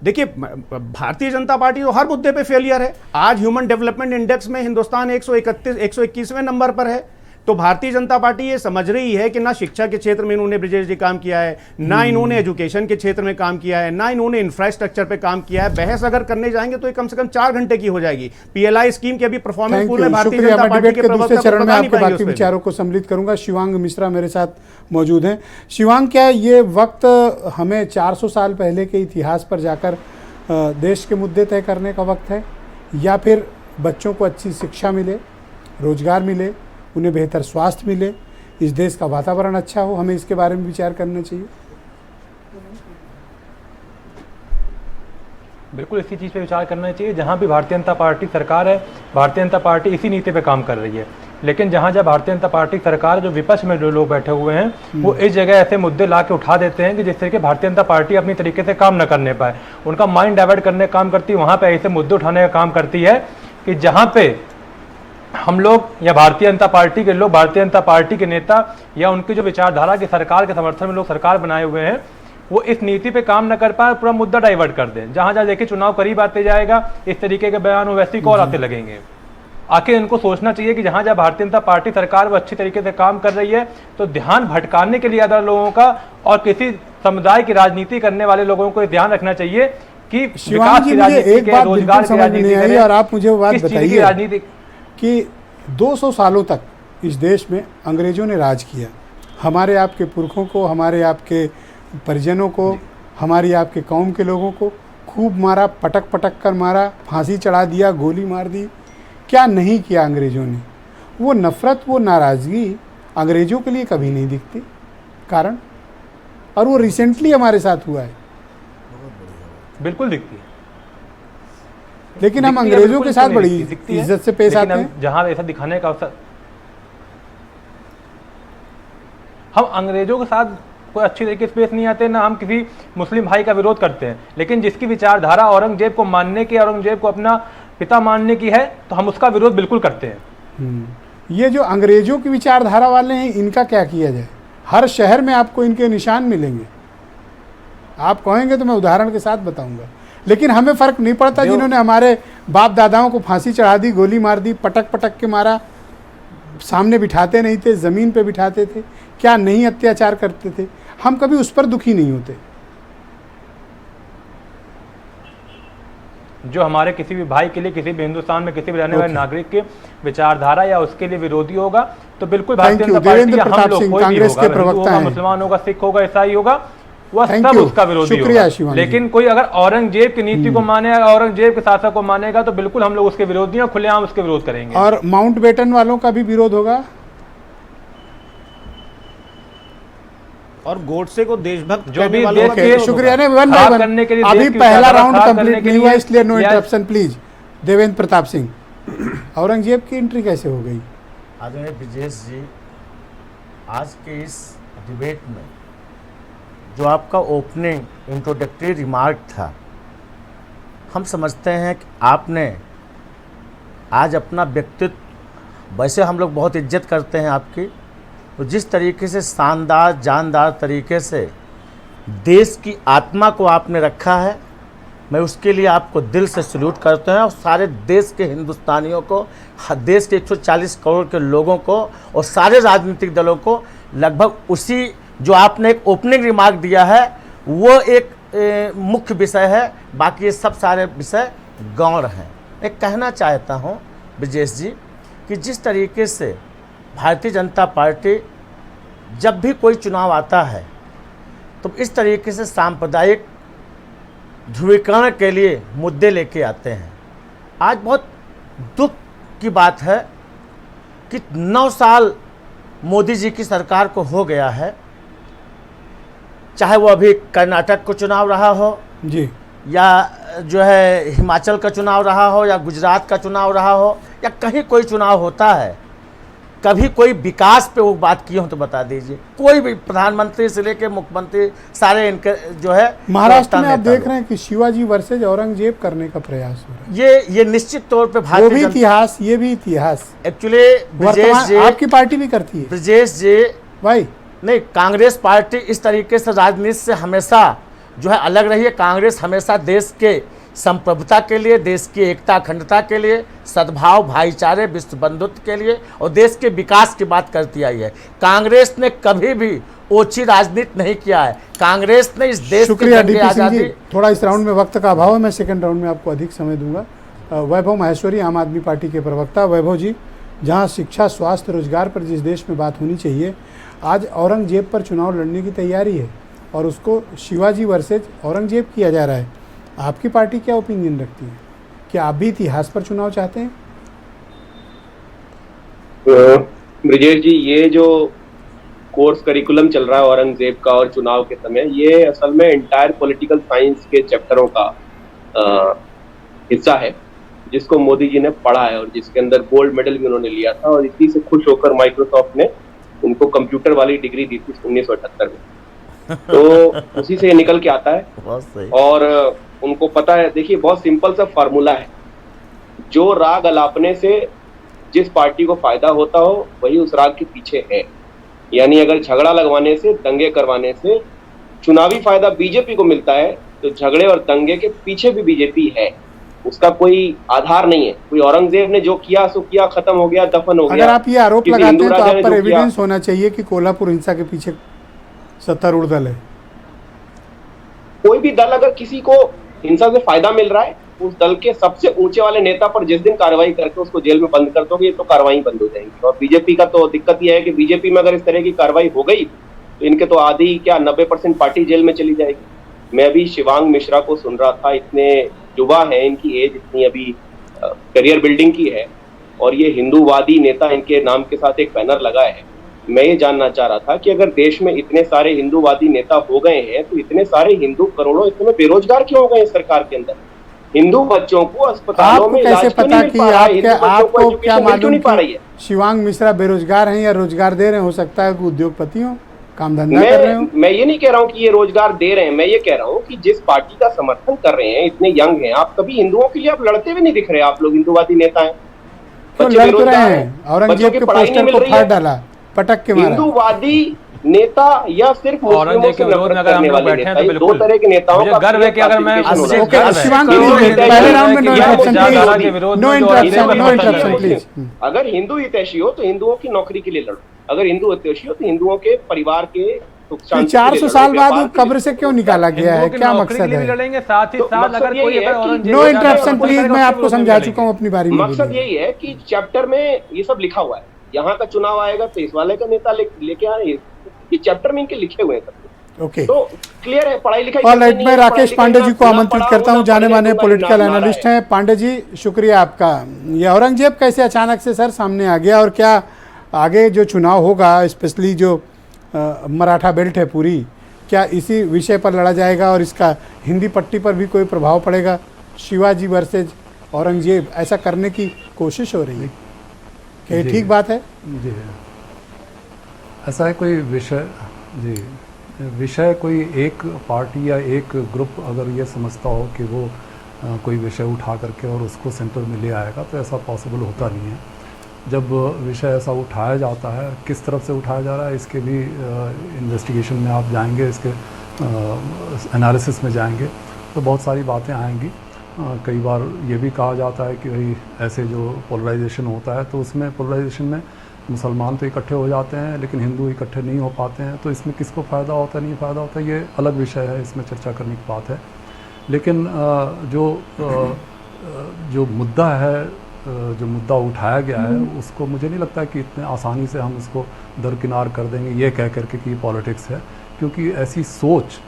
देखिए, भारतीय जनता पार्टी तो हर मुद्दे पे फेलियर है। आज ह्यूमन डेवलपमेंट इंडेक्स में हिंदुस्तान 121वें नंबर पर है। तो भारतीय जनता पार्टी ये समझ रही है कि ना शिक्षा के क्षेत्र में इन्होंने ब्रिजेश जी काम किया है, ना इन्होंने एजुकेशन के क्षेत्र में काम किया है, ना इन्होंने इंफ्रास्ट्रक्चर पे काम किया है। बहस अगर करने जाएंगे तो ये कम से कम 4 घंटे की हो जाएगी। पीएलआई स्कीम के अभी परफॉर्मेंस पूरे भारतीय जनता पार्टी के दूसरे चरण में प्रवक्ता आपके बाकी विचारों को सम्मिलित करूंगा। शिवांग मिश्रा मेरे साथ मौजूद हैं। शिवांग, क्या ये वक्त हमें 400 साल पहले के इतिहास पर जाकर देश के मुद्दे तय करने का वक्त है, या फिर बच्चों को अच्छी शिक्षा मिले, रोजगार मिले, उन्हें बेहतर स्वास्थ्य मिले, इस देश का वातावरण अच्छा हो, हमें इसके बारे में विचार करना चाहिए? बिल्कुल इसी चीज़ पे विचार करना चाहिए। जहाँ भी भारतीय जनता पार्टी सरकार है, भारतीय जनता पार्टी इसी नीति पे काम कर रही है। लेकिन जहाँ जहाँ भारतीय जनता पार्टी सरकार, जो विपक्ष में जो लोग बैठे हुए हैं, वो इस जगह ऐसे मुद्दे ला के उठा देते हैं कि जिस तरीके भारतीय जनता पार्टी अपनी तरीके से काम न करने पाए, उनका माइंड डाइवर्ट करने का काम करती है। वहाँ पे ऐसे मुद्दे उठाने का काम करती है कि जहाँ पे हम लोग या भारतीय जनता पार्टी के लोग, भारतीय जनता पार्टी के नेता या उनकी जो विचारधारा की सरकार के समर्थन में लोग सरकार बनाए हुए हैं, वो इस नीति पे काम न कर पाए, पूरा मुद्दा डाइवर्ट कर दें। जहां जहां देखिए चुनाव करीब आते जाएगा, इस तरीके के बयान वैसे कॉल आते लगेंगे। आखिर इनको सोचना चाहिए कि जहां जहां भारतीय जनता पार्टी सरकार वो अच्छी तरीके से काम कर रही है, तो ध्यान भटकाने के लिए अदर लोगों का और किसी समुदाय की राजनीति करने वाले लोगों को ध्यान रखना चाहिए कि विकास की राजनीति के, रोजगार की राजनीति करें। और आप मुझे वो बात बताइए राजनीति कि 200 सालों तक इस देश में अंग्रेजों ने राज किया। हमारे आपके पुरखों को, हमारे आपके परिजनों को हमारी आपके कौम के लोगों को खूब मारा, पटक पटक कर मारा, फांसी चढ़ा दिया, गोली मार दी। क्या नहीं किया अंग्रेज़ों ने? वो नफ़रत, वो नाराज़गी अंग्रेज़ों के लिए कभी नहीं दिखती कारण, और वो रिसेंटली हमारे साथ हुआ है। बिल्कुल दिखती है, लेकिन हम दिखती है, अंग्रेज़ों बिल्कुल के साथ क्यों बड़ी नहीं दिखती है? इज्जत से पेश लेकिन आते हम हैं। जहाँ ऐसा दिखाने का अवसर, हम अंग्रेजों के साथ कोई अच्छी तरीके से पेश नहीं आते, ना हम किसी मुस्लिम भाई का विरोध करते हैं, लेकिन जिसकी विचारधारा औरंगजेब को मानने की, औरंगजेब को अपना पिता मानने की है, तो हम उसका विरोध बिल्कुल करते हैं। ये जो अंग्रेज़ों की विचारधारा वाले हैं, इनका क्या किया जाए? हर शहर में आपको इनके निशान मिलेंगे। आप कहेंगे तो मैं उदाहरण के साथ बताऊंगा, लेकिन हमें फ़र्क नहीं पड़ता जिन्होंने हमारे बाप दादाओं को फांसी चढ़ा दी, गोली मार दी, पटक पटक के मारा, सामने बिठाते नहीं थे, ज़मीन पे बिठाते थे, क्या नहीं अत्याचार करते थे, हम कभी उस पर दुखी नहीं होते। जो हमारे किसी भी भाई के लिए, किसी भी हिंदुस्तान में किसी भी रहने वाले नागरिक के विचारधारा या उसके लिए विरोधी होगा, तो बिल्कुल भारतीय जनता पार्टी या हम लोग, कोई भी होगा, हिंदू होगा, मुसलमान होगा, सिख होगा, ईसाई होगा, वह सब उसका विरोधी होगा। लेकिन कोई अगर औरंगजेब की नीति को मानेगा, औरंगजेब के शासन को मानेगा, तो बिल्कुल हम लोग उसके विरोधी हैं, खुलेआम उसके विरोध करेंगे। और माउंट बेटन वालों का भी विरोध होगा, और गोडसे को देशभक्त जो भी वालों का देश विरोध शुक्रिया होगा। ने वन बाय वन करने के लिए, अभी देश की पहला विचारधारा राउंड खराब कंप्लीट करने के नहीं हुआ, लिए इसलिए नो या- इंटरप्शन प्लीज। देवेंद्र प्रताप सिंह, औरंगजेब की एंट्री कैसे हो गई? आदरणीय ब्रजेश जी, आज के इस डिबेट में जो आपका ओपनिंग इंट्रोडक्टरी रिमार्क था, हम समझते हैं कि आपने आज अपना व्यक्तित्व, वैसे हम लोग बहुत इज्जत करते हैं आपकी, तो जिस तरीके से शानदार जानदार तरीके से देश की आत्मा को आपने रखा है, मैं उसके लिए आपको दिल से सल्यूट करते हैं, और सारे देश के हिंदुस्तानियों को, देश के 140 करोड़ के लोगों को और सारे राजनीतिक दलों को लगभग उसी जो आपने एक ओपनिंग रिमार्क दिया है वो एक मुख्य विषय है, बाकी ये सब सारे विषय गौण हैं। एक कहना चाहता हूँ ब्रजेश जी कि जिस तरीके से भारतीय जनता पार्टी जब भी कोई चुनाव आता है तो इस तरीके से सांप्रदायिक ध्रुवीकरण के लिए मुद्दे लेके आते हैं। आज बहुत दुख की बात है कि 9 साल मोदी जी की सरकार को हो गया है, चाहे वो अभी कर्नाटक को चुनाव रहा हो जी, या जो है हिमाचल का चुनाव रहा हो, या गुजरात का चुनाव रहा हो, या कहीं कोई चुनाव होता है, कभी कोई विकास पे वो बात की हो तो बता दीजिए। कोई भी प्रधानमंत्री से लेकर मुख्यमंत्री सारे इनके जो है महाराष्ट्र में आप देख रहे हैं कि शिवाजी वर्सेज औरंगजेब करने का प्रयास हो रहा है। ये निश्चित तौर पे वो भारतीय भी इतिहास, ये भी इतिहास एक्चुअली ब्रजेश जी, आपकी पार्टी भी करती है ब्रजेश जी भाई। नहीं, कांग्रेस पार्टी इस तरीके से राजनीति से हमेशा जो है अलग रही है। कांग्रेस हमेशा देश के संप्रभुता के लिए, देश की एकता अखंडता के लिए, सद्भाव भाईचारे विश्व बंधुत्व के लिए और देश के विकास की बात करती आई है। कांग्रेस ने कभी भी ओछी राजनीति नहीं किया है। कांग्रेस ने इस देश शुक्रिया की डीपी सिंह जी। आज़ादी, थोड़ा इस राउंड में वक्त का अभाव है, मैं सेकंड राउंड में आपको अधिक समय दूंगा। वैभव माहेश्वरी, आम आदमी पार्टी के प्रवक्ता। वैभव जी, जहां शिक्षा, स्वास्थ्य, रोजगार पर जिस देश में बात होनी चाहिए, आज औरंगजेब पर चुनाव लड़ने की तैयारी है और उसको शिवाजी वर्सेज औरंगजेब किया जा रहा है। आपकी पार्टी क्या ओपिनियन रखती है? क्या आप भी इतिहास पर चुनाव चाहते हैं? ब्रजेश जी, ये जो कोर्स करिकुलम चल रहा है औरंगजेब का और चुनाव के समय, ये असल में इंटायर पॉलिटिकल साइंस के चैप्टरों का हिस्सा है जिसको मोदी जी ने पढ़ा है और जिसके अंदर गोल्ड मेडल भी उन्होंने लिया था, और इसी से खुश होकर माइक्रोसॉफ्ट ने उनको कंप्यूटर वाली डिग्री दी थी 1978 में। तो उसी से निकल के आता है। बहुत सही। और उनको पता है, देखिए बहुत सिंपल सा फार्मूला है, जो राग अलापने से जिस पार्टी को फायदा होता हो वही उस राग के पीछे है। यानी अगर झगड़ा लगवाने से, दंगे करवाने से चुनावी फायदा बीजेपी को मिलता है, तो झगड़े और दंगे के पीछे भी बीजेपी है, उसका कोई आधार नहीं है। कोई औरंगजेब ने जो किया सो किया, खत्म हो गया, दफन हो गया। अगर आप ये आरोप किसी लगाते हिंदू हैं तो राजा आप ने पर जो किया- एविडेंस होना चाहिए कि कोल्हापुर हिंसा के पीछे सत्तारूढ़ दल है। कोई भी दल अगर किसी को हिंसा से फायदा मिल रहा है, उस दल के सबसे ऊंचे वाले नेता पर जिस दिन कार्रवाई करके उसको जेल में बंद कर दोगे तो कार्रवाई बंद हो जाएगी। और बीजेपी का तो दिक्कत यह है कि बीजेपी में अगर इस तरह की कार्रवाई हो गई तो इनके तो आधी क्या 90% पार्टी जेल में चली जाएगी। मैं अभी शिवांग मिश्रा को सुन रहा था, इतने युवा है, इनकी एज इतनी अभी करियर बिल्डिंग की है, और ये हिंदूवादी नेता इनके नाम के साथ एक बैनर लगा है। मैं ये जानना चाह रहा था कि अगर देश में इतने सारे हिंदूवादी नेता हो गए हैं तो इतने सारे हिंदू करोड़ों इतने बेरोजगार क्यों हो गए इस सरकार के अंदर? हिंदू बच्चों को अस्पतालों में कैसे इलाज क्यों पता नहीं मिल कि पा रहा है? हिंदू बच्चों आपको को क्या एजुकेशन मिल क्यों मालूम नहीं पा रही है? कि शिवांग मिश्रा बेरोजगार हैं या रोजगार दे रहे हैं? हो सकता है कि उद्योगपति हो, काम धंधा कर रहे हो। मैं ये नहीं कह रहा हूँ कि ये रोजगार दे रहे हैं, मैं ये कह रहा हूँ कि जिस पार्टी का समर्थन कर रहे हैं, इतने यंग हैं, आप कभी हिंदुओं के लिए आप लड़ते हुए नहीं दिख रहे। आप लोग हिंदुवादी नेता हैं, तो बच्चे लड़ तो बेरोजगार रहे हैं, हैं, औरंगजेब बच्चों के की पढ़ाई नहीं पोस्टर मिल को रही फाड़ है। डाला, पटक के मारा। हिंदूवादी नेता या सिर्फ मुस्लिमों औरंगजेब के से विरोध में नफरत अगर हम करने लोग वाले बैठे हैं नेता, तो ये दो बिल्कुल तरह के नेताओं मुझे का गर्व है कि अगर मैं classification होना ओके, चाहिए। शिवांग हिंदू प्लीज, हितैषी पहले है राउंड में कि नो यह इंटरप्शन मुद्दा प्लीज, के विरोध नो में जो इंटरप्शन, औरंगजेब नो के इंटरप्शन मुद्दा है। प्लीज। अगर हिंदू हितैषी हो तो हिंदुओं की नौकरी के लिए लड़ो, अगर हिंदू हितैषी हो तो हिंदुओं के परिवार के सुख शांति के लिए 400 लड़ो, साल बाद व्यापार वो के लिए कब्र से लड़ो। क्यों निकाला गया है? हिंदुओं की क्या नौकरी के मकसद लिए भी है? लड़ेंगे, साथ ही तो साथ मकसद अगर यही कोई है अगर कि औरंगजेब नो के इंटरप्शन साथ प्लीज, मैं आपको समझा चुका हूँ अपनी बारी में। मकसद यही है कि चैप्टर में ये सब लिखा हुआ है, यहाँ का चुनाव आएगा तो इस वाले का नेता लेके आ रहे हैं, ये चैप्टर में इनके लिखे हुए हैं सब। ओके, तो क्लियर है, पढ़ाई लिखाई ऑल राइट, नहीं मैं है, राकेश पढ़ाई पांडे लिखाई जी को ना आमंत्रित पढ़ा करता हो, हूं, ना जाने पढ़े माने तो पॉलिटिकल नारा है। एनालिस्ट हैं। पांडे जी, शुक्रिया आपका। ये औरंगजेब कैसे अचानक से सर सामने आ गया, और क्या आगे जो चुनाव होगा, स्पेशली जो मराठा बेल्ट है पूरी, क्या इसी विषय पर लड़ा जाएगा और इसका हिंदी पट्टी पर भी कोई प्रभाव पड़ेगा? शिवाजी वर्सेज औरंगजेब, ऐसा करने की कोशिश हो रही है, क्या ये ठीक बात है? जी, ऐसा है कोई विषय, जी, विषय कोई एक पार्टी या एक ग्रुप अगर ये समझता हो कि वो कोई विषय उठा करके और उसको सेंटर में ले आएगा, तो ऐसा पॉसिबल होता नहीं है। जब विषय ऐसा उठाया जाता है, किस तरफ से उठाया जा रहा है, इसके भी इन्वेस्टिगेशन में आप जाएंगे, इसके एनालिसिस में जाएंगे तो बहुत सारी बातें आएंगी। कई बार ये भी कहा जाता है कि भाई ऐसे जो पोलराइजेशन होता है, तो उसमें पोलराइजेशन में मुसलमान तो इकट्ठे हो जाते हैं लेकिन हिंदू इकट्ठे नहीं हो पाते हैं, तो इसमें किसको फ़ायदा होता है, नहीं फ़ायदा होता, ये अलग विषय है, इसमें चर्चा करने की बात है। लेकिन जो मुद्दा है, जो मुद्दा उठाया गया है, उसको मुझे नहीं लगता कि इतने आसानी से हम इसको दरकिनार कर देंगे ये कह करके कि पॉलिटिक्स है, क्योंकि ऐसी सोच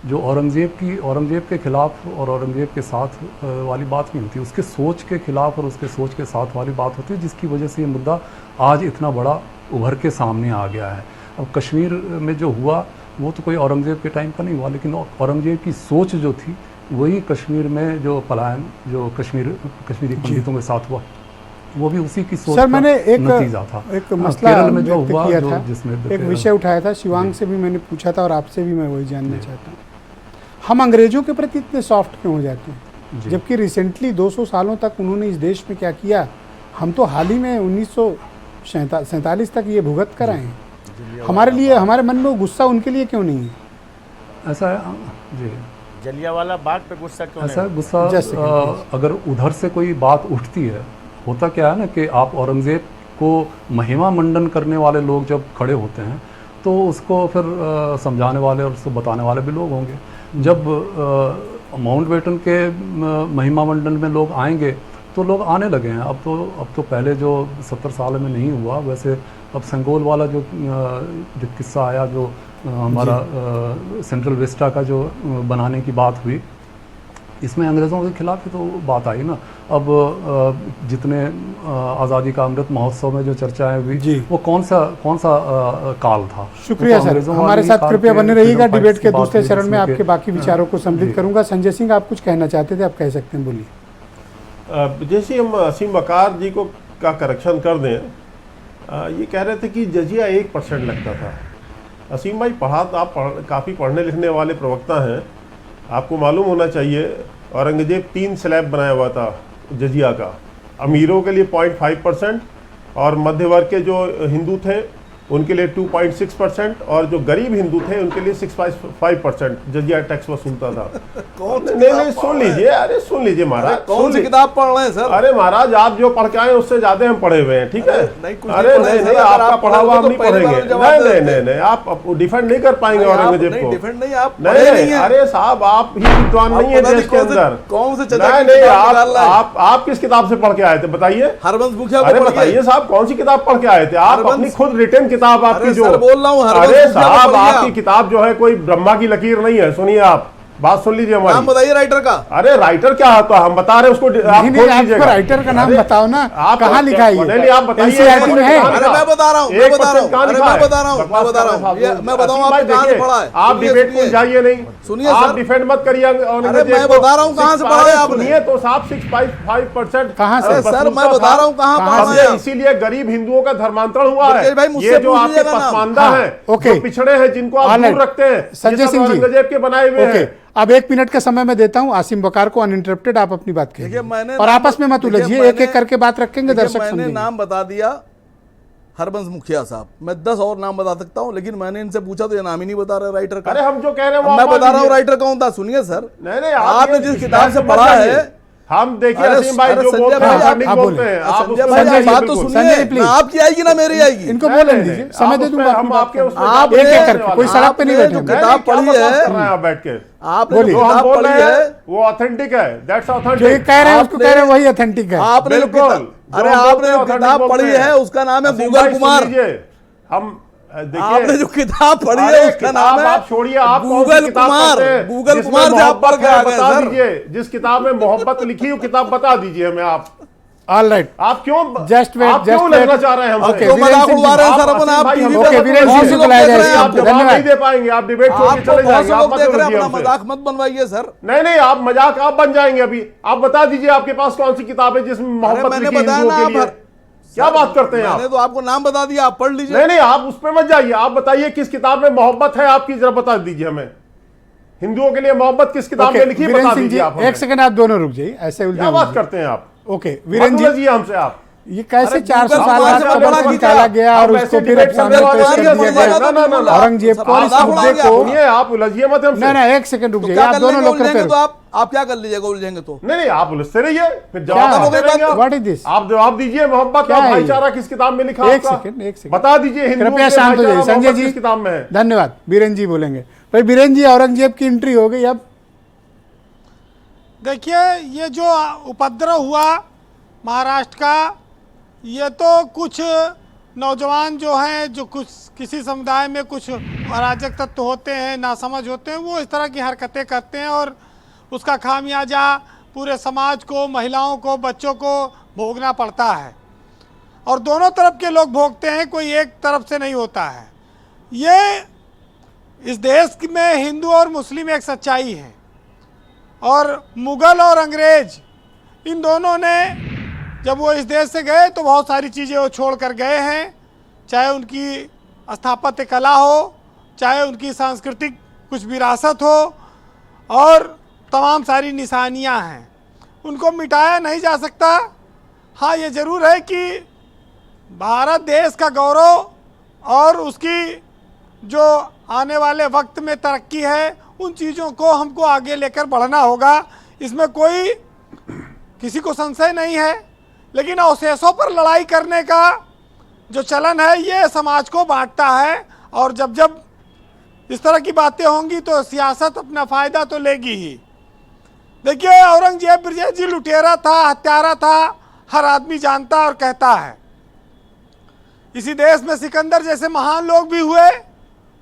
जो औरंगजेब के खिलाफ और औरंगजेब के साथ वाली बात नहीं होती, उसके सोच के खिलाफ और उसके सोच के साथ वाली बात होती है, जिसकी वजह से ये मुद्दा आज इतना बड़ा उभर के सामने आ गया है। अब कश्मीर में जो हुआ वो तो कोई औरंगजेब के टाइम का नहीं हुआ, लेकिन औरंगजेब की सोच जो थी वही कश्मीर में जो पलायन जो कश्मीरी पंडितों के साथ हुआ, वो भी उसी की सोच सर, मैंने नतीजा था। एक मसला केरल में जो हुआ, किया जो था, जिसमें एक विषय उठाया था, शिवांग से भी मैंने पूछा था और आपसे भी मैं वही जानना चाहता हूँ, हम अंग्रेजों के प्रति इतने सॉफ्ट क्यों हो जाते हैं, जबकि रिसेंटली 200 सालों तक उन्होंने इस देश में क्या किया? हम तो हाल ही में 1947 तक ये भुगत कर आए हैं। हमारे लिए, हमारे मन में वो गुस्सा उनके लिए क्यों नहीं है? ऐसा है जी, जलियांवाला बाग पे गुस्सा क्यों ऐसा नहीं? गुस्सा अगर उधर से कोई बात उठती है, होता क्या है ना कि आप औरंगजेब को महिमा मंडन करने वाले लोग जब खड़े होते हैं तो उसको फिर समझाने वाले और उसको बताने वाले भी लोग होंगे। जब माउंटबेटन के महिमा मंडन में लोग आएंगे तो लोग आने लगे हैं। अब तो पहले जो 70 साल में नहीं हुआ, वैसे अब संगोल वाला जो किस्सा आया, जो हमारा सेंट्रल विस्टा का जो बनाने की बात हुई, इसमें अंग्रेज़ों के खिलाफ ही तो बात आई ना। अब जितने आज़ादी का अमृत महोत्सव में जो चर्चाएं हुई, वो कौन सा काल था? शुक्रिया सर, हमारे साथ कृपया बने रहिएगा। डिबेट के दूसरे चरण में आपके बाकी विचारों को सम्मिलित करूंगा। संजय सिंह, आप कुछ कहना चाहते थे, आप कह सकते हैं, बोलिए। जैसे हम असीम वकार जी को का करेक्शन कर दें, ये कह रहे थे कि जजिया 1% लगता था। असीम भाई, आप काफ़ी पढ़ने लिखने वाले प्रवक्ता हैं, आपको मालूम होना चाहिए औरंगजेब 3 स्लैब बनाया हुआ था जजिया का। अमीरों के लिए 0.5% और मध्य वर्ग के जो हिंदू थे उनके लिए 2.6% और जो गरीब हिंदू थे उनके लिए 6.5% जजिया टैक्स वसूलता था। नहीं, सुन लीजिए, अरे सुन लीजिए महाराज, कौन सी किताब पढ़ रहे हैं सर? अरे महाराज, आप जो पढ़ के आए उससे ज्यादा हम पढ़े हुए हैं, ठीक है? अरे नहीं, आपका पढ़ा हुआ हम नहीं पढ़ेंगे। नहीं, आप डिफेंड नहीं कर पाएंगे औरंगजेब को। डिफेंड नहीं, आप नहीं, अरे साहब, आप ही विद्वान नहीं है देश के अंदर। कौन से? नहीं, आप किस किताब से पढ़ के आए थे, बताइए। हरवंश मुखिया। अरे बताइए साहब, कौन सी किताब पढ़ के आए थे आप? अपनी खुद रिटर्न किताब आपकी जो, बोल रहा हूँ, अरे साहब, आपकी किताब जो है कोई ब्रह्मा की लकीर नहीं है। सुनिए आप, बात सुन लीजिए हमारी। नाम बताइए राइटर का। अरे राइटर क्या है, तो हम बता रहे हैं उसको, आप खोल लीजिएगा। राइटर का नाम बताओ ना, आप कहाँ लिखा है ये? नहीं आप बताइए। NCERT में है? अरे मैं बता रहा हूँ, मैं बता रहा हूँ, मैं बताऊँ आपने कहाँ से पढ़ा है। आप डिबेट को जाइए नहीं, सुनिए आप सर, डिफेंड मत करिए। अरे मैं बता रहा हूँ कहाँ से पढ़ा है आपने। सुनिए तो साहब 6.5% कहाँ से? सर मैं बता रहा हूँ कहाँ पढ़ा है। इसीलिए गरीब हिंदुओं का धर्मांतरण हुआ है। भाई मुझसे ये जो पूछ आपके लीजिएगा नाम। पसमानदा हैं, जो पिछड़े हैं, जिनको आप दूर रखते हैं, संजय सिंह जी, औरंगजेब के बनाए हुए हैं। अब 1 मिनट का समय मैं देता हूं आसिम बकार को, अनइंटरप्टेड आप अपनी बात कहिए और आपस में मत उलझिए, एक एक करके बात रखेंगे, दर्शक मैंने समझेंगे। नाम बता दिया हरबंस मुखिया साहब, मैं 10 और नाम बता सकता हूं, लेकिन मैंने इनसे पूछा तो ये नाम ही नहीं बता रहे राइटर का। अरे हम जो कह रहे हैं मैं बता रहा हूँ राइटर कौन था, सुनिए सर। नहीं आपने जिस किताब से पढ़ा है, हम देखिए असीम भाई जो बोलते हैं आप संजय भाई बात तो सुनिए, आपकी आएगी ना मेरी आएगी, इनको बोलने दीजिए, समय दे दूंगा। हम आपके आप एक एक करके, कोई सड़क पे नहीं बैठे, किताब पढ़ी है आप बैठ के, आपने जो किताब पढ़ी है वो ऑथेंटिक है, दैट्स जो ऑथेंटिक कह रहे हैं उसको कह रहे हैं वही ऑथेंटिक है। आपने जो किताब, अरे आपने जो किताब पढ़ी है उसका नाम है गूगल कुमार। हम देखिए आपने जो किताब पढ़ी है उसका नाम है, आप छोड़िए, आप गूगल कुमार। गूगल कुमार से आप पढ़ के आ गए सर। जिस किताब में मोहब्बत लिखी हो किताब बता दीजिए हमें आप। ऑल राइट, आप क्यों जस्ट वेट, आप क्यों लगना चाह रहे हैं हमसे? तो मजाक उड़ा रहे हैं सर अपन, आप टीवी पे वीरेंद्र सिंह जी बुलाया जाए, आप जवाब नहीं दे पाएंगे, आप डिबेट छोड़ के चले जाएंगे। आप मत देख रहे हैं, उलझिए अपना हमसे। मजाक मत बनवाइए सर। नहीं आप मजाक आप बन जाएंगे अभी। आप बता दीजिए आपके पास कौन सी किताब है जिसमें मोहब्बत मैंने लिखी बताया हिंदुओं ना, के लिए? क्या बात करते हैं आप? मैंने तो आपको नाम बता दिया, आप पढ़ लीजिए। नहीं आप उस पर मत जाइए, आप बताइए किस किताब में मोहब्बत है आपकी, जरा बता दीजिए हमें। हिंदुओं के लिए मोहब्बत किस किताब में लिखी है, बता दीजिए आप। एक सेकंड आप दोनों रुक जाइए, ऐसे क्या बात करते हैं आप? ओके वीरेंद्र जी, हमसे आप ये कैसे 400 साल बाद खबर निकाला गया और उसको फिर सामने पेश कर दिया गया औरंगजेब को, इस मुद्दे को आप उलझिए मत हमसे। नहीं एक सेकंड रुक जाइए, आप दोनों लोग करते तो आप क्या कर लीजिएगा, उलझेंगे तो। नहीं आप उलझते रहिए, फिर जवाब व्हाट इज दिस, आप जवाब दीजिए। मोहब्बत का भाईचारा किस किताब में लिखा है? एक सेकंड बता दीजिए, कृपया शांत हो जाइए। संजय जी किताब में है। धन्यवाद। बीरेन जी बोलेंगे। भाई बीरेन जी, औरंगजेब की एंट्री हो गई। अब देखिए, ये जो उपद्रव हुआ महाराष्ट्र का, ये तो कुछ नौजवान जो हैं, जो कुछ किसी समुदाय में कुछ अराजक तत्व होते हैं, नासमझ होते हैं, वो इस तरह की हरकतें करते हैं और उसका खामियाजा पूरे समाज को, महिलाओं को, बच्चों को भोगना पड़ता है। और दोनों तरफ के लोग भोगते हैं, कोई एक तरफ से नहीं होता है। ये इस देश में हिंदू और मुस्लिम एक सच्चाई है, और मुग़ल और अंग्रेज इन दोनों ने जब वो इस देश से गए तो बहुत सारी चीज़ें वो छोड़ कर गए हैं, चाहे उनकी स्थापत्य कला हो, चाहे उनकी सांस्कृतिक कुछ विरासत हो, और तमाम सारी निशानियां हैं, उनको मिटाया नहीं जा सकता। हाँ, ये ज़रूर है कि भारत देश का गौरव और उसकी जो आने वाले वक्त में तरक्की है, उन चीज़ों को हमको आगे लेकर बढ़ना होगा, इसमें कोई किसी को संशय नहीं है। लेकिन अवशेषों पर लड़ाई करने का जो चलन है, ये समाज को बांटता है, और जब जब इस तरह की बातें होंगी तो सियासत अपना फ़ायदा तो लेगी ही। देखिए, औरंगजेब ब्रजेश जी लुटेरा था, हत्यारा था, हर आदमी जानता और कहता है। इसी देश में सिकंदर जैसे महान लोग भी हुए,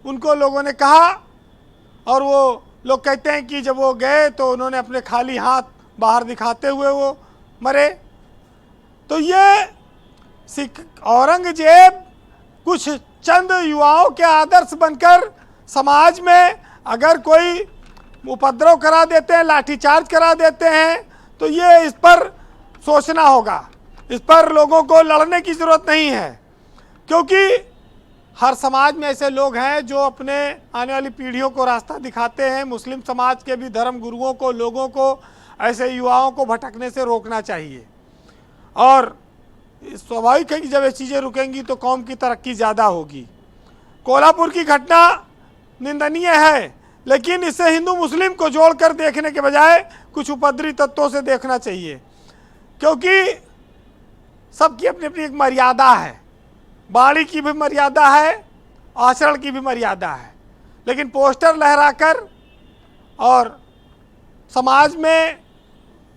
उनको लोगों ने कहा, और वो लोग कहते हैं कि जब वो गए तो उन्होंने अपने खाली हाथ बाहर दिखाते हुए वो मरे। तो ये औरंगजेब कुछ चंद युवाओं के आदर्श बनकर समाज में अगर कोई उपद्रव करा देते हैं, लाठीचार्ज करा देते हैं, तो ये इस पर सोचना होगा, इस पर लोगों को लड़ने की ज़रूरत नहीं है, क्योंकि हर समाज में ऐसे लोग हैं जो अपने आने वाली पीढ़ियों को रास्ता दिखाते हैं। मुस्लिम समाज के भी धर्म गुरुओं को, लोगों को, ऐसे युवाओं को भटकने से रोकना चाहिए, और स्वाभाविक है कि जब ये चीज़ें रुकेंगी तो कौम की तरक्की ज़्यादा होगी। कोल्हापुर की घटना निंदनीय है, लेकिन इससे हिंदू मुस्लिम को जोड़कर देखने के बजाय कुछ उपद्रवी तत्वों से देखना चाहिए, क्योंकि सबकी अपनी अपनी एक मर्यादा है। वाणी की भी मर्यादा है, आचरण की भी मर्यादा है, लेकिन पोस्टर लहराकर और समाज में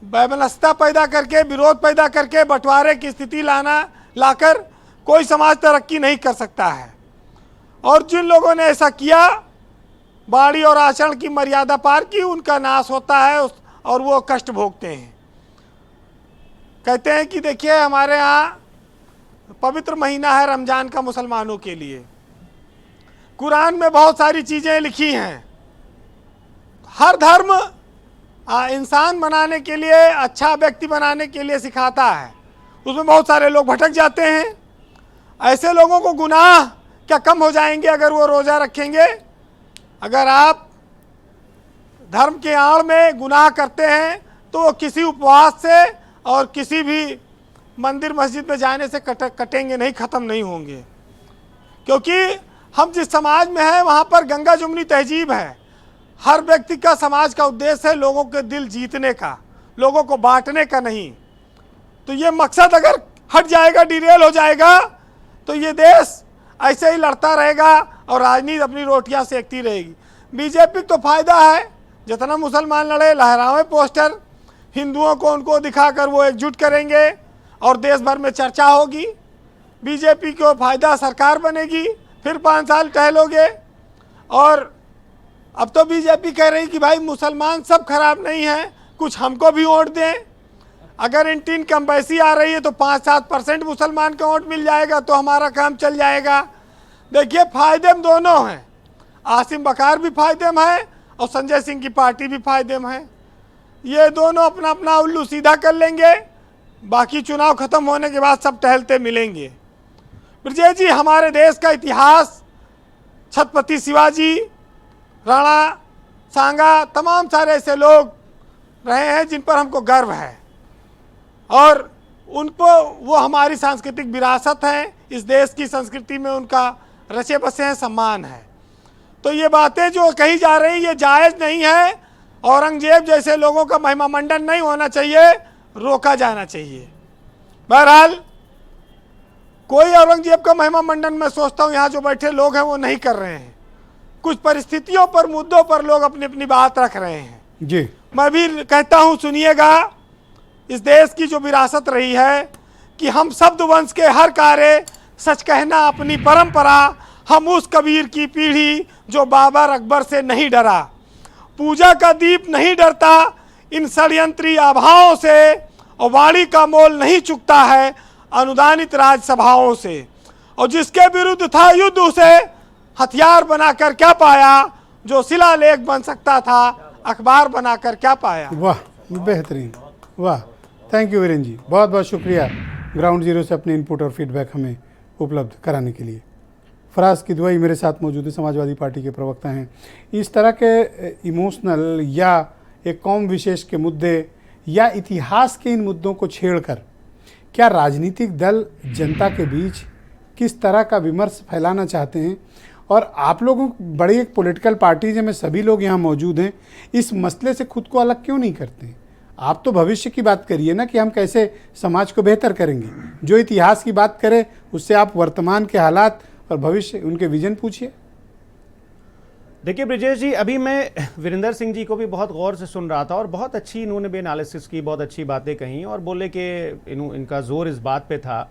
वैमनस्यता पैदा करके, विरोध पैदा करके, बंटवारे की स्थिति लाकर कोई समाज तरक्की नहीं कर सकता है। और जिन लोगों ने ऐसा किया वाणी और आचरण की मर्यादा पार की, उनका नाश होता है और वो कष्ट भोगते हैं। कहते हैं कि देखिए हमारे यहाँ पवित्र महीना है रमजान का मुसलमानों के लिए, कुरान में बहुत सारी चीज़ें लिखी हैं। हर धर्म इंसान बनाने के लिए, अच्छा व्यक्ति बनाने के लिए सिखाता है। उसमें बहुत सारे लोग भटक जाते हैं। ऐसे लोगों को गुनाह क्या कम हो जाएंगे अगर वो रोज़ा रखेंगे? अगर आप धर्म के आड़ में गुनाह करते हैं तो वो किसी उपवास से और किसी भी मंदिर मस्जिद में जाने से कटेंगे नहीं, ख़त्म नहीं होंगे। क्योंकि हम जिस समाज में हैं वहाँ पर गंगा जुमनी तहजीब है। हर व्यक्ति का, समाज का उद्देश्य है लोगों के दिल जीतने का, लोगों को बांटने का नहीं। तो ये मकसद अगर हट जाएगा, डिरेल हो जाएगा, तो ये देश ऐसे ही लड़ता रहेगा और राजनीति अपनी रोटियां सेकती रहेगी। बीजेपी को फ़ायदा है, जितना मुसलमान लड़े, लहरावे पोस्टर, हिंदुओं को उनको दिखाकर वो एकजुट करेंगे और देश भर में चर्चा होगी। बीजेपी को फ़ायदा, सरकार बनेगी, फिर 5 साल टहलोगे। और अब तो बीजेपी कह रही कि भाई मुसलमान सब खराब नहीं हैं, कुछ हमको भी वोट दें। अगर इंटीन कम्बैसी आ रही है तो 5-7% मुसलमान का वोट मिल जाएगा तो हमारा काम चल जाएगा। देखिए फ़ायदे में दोनों हैं, आसिम बकार भी फ़ायदे में है और संजय सिंह की पार्टी भी फ़ायदे में है। ये दोनों अपना अपना उल्लू सीधा कर लेंगे, बाकी चुनाव ख़त्म होने के बाद सब टहलते मिलेंगे। ब्रजेश जी, हमारे देश का इतिहास, छत्रपति शिवाजी, राणा सांगा, तमाम सारे ऐसे लोग रहे हैं जिन पर हमको गर्व है और उनको, वो हमारी सांस्कृतिक विरासत है। इस देश की संस्कृति में उनका रचे बसे हैं, सम्मान है। तो ये बातें जो कही जा रही ये जायज़ नहीं है। औरंगजेब जैसे लोगों का महिमा मंडन नहीं होना चाहिए, रोका जाना चाहिए। बहरहाल कोई औरंगजेब का महिमा मंडन, मैं सोचता हूँ यहाँ जो बैठे लोग हैं वो नहीं कर रहे हैं। कुछ परिस्थितियों पर, मुद्दों पर लोग अपनी अपनी बात रख रहे हैं जी। मैं भी कहता हूँ, सुनिएगा, इस देश की जो विरासत रही है कि हम शब्द वंश के हर कार्य, सच कहना अपनी परंपरा, हम उस कबीर की पीढ़ी जो बाबर अकबर से नहीं डरा, पूजा का दीप नहीं डरता इन षड्यंत्री आभाओं से, और वाणी का मोल नहीं चुकता है अनुदानित राजसभाओं से। और जिसके विरुद्ध था युद्ध उसे हथियार बनाकर क्या पाया, जो शिलालेख बन सकता था अखबार बनाकर क्या पाया। वाह, बेहतरीन, वाह। थैंक यू वीरेंद्र जी, बहुत बहुत शुक्रिया ग्राउंड जीरो से अपने इनपुट और फीडबैक हमें उपलब्ध कराने के लिए। फराज किदवई मेरे साथ मौजूद है, समाजवादी पार्टी के प्रवक्ता हैं। इस तरह के इमोशनल या एक कौम विशेष के मुद्दे या इतिहास के इन मुद्दों को छेड़कर क्या राजनीतिक दल जनता के बीच किस तरह का विमर्श फैलाना चाहते हैं? और आप लोगों बड़ी एक पॉलिटिकल पार्टीज में सभी लोग यहाँ मौजूद हैं, इस मसले से खुद को अलग क्यों नहीं करते? आप तो भविष्य की बात करिए ना कि हम कैसे समाज को बेहतर करेंगे। जो इतिहास की बात करे उससे आप वर्तमान के हालात और भविष्य, उनके विजन पूछिए। देखिए ब्रिजेश जी, अभी मैं वीरेंद्र सिंह जी को भी बहुत गौर से सुन रहा था और बहुत अच्छी इन्होंने भी एनालिसिस की, बहुत अच्छी बातें कही और बोले कि इनका जोर इस बात पे था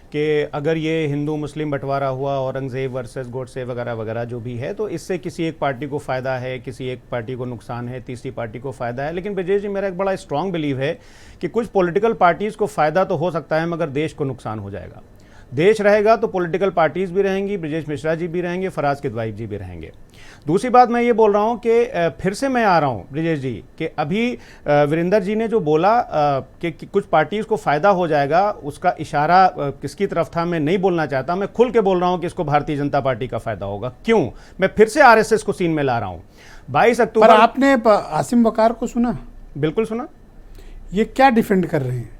कि अगर ये हिंदू मुस्लिम बंटवारा हुआ, औरंगजेब वर्सेस गोडसे वगैरह वगैरह जो भी है, तो इससे किसी एक पार्टी को फ़ायदा है, किसी एक पार्टी को नुकसान है, तीसरी पार्टी को फ़ायदा है। लेकिन ब्रजेश जी, मेरा एक बड़ा स्ट्रॉन्ग बिलीव है कि कुछ पॉलिटिकल पार्टीज़ को फ़ायदा तो हो सकता है मगर देश को नुकसान हो जाएगा। देश रहेगा तो पॉलिटिकल पार्टीज़ भी रहेंगी, ब्रजेश मिश्रा जी भी रहेंगे, फराज किदवई जी भी रहेंगे। दूसरी बात मैं ये बोल रहा हूँ कि फिर से मैं आ रहा हूँ ब्रजेश जी कि अभी वीरेंद्र जी ने जो बोला कि कुछ पार्टीज़ को फ़ायदा हो जाएगा, उसका इशारा किसकी तरफ था मैं नहीं बोलना चाहता। मैं खुल के बोल रहा हूँ कि इसको भारतीय जनता पार्टी का फ़ायदा होगा। क्यों? मैं फिर से आरएसएस को सीन में ला रहा हूँ। 22 अक्टूबर। पर आपने आसिम बकार को सुना? बिल्कुल सुना। ये क्या डिफेंड कर रहे हैं?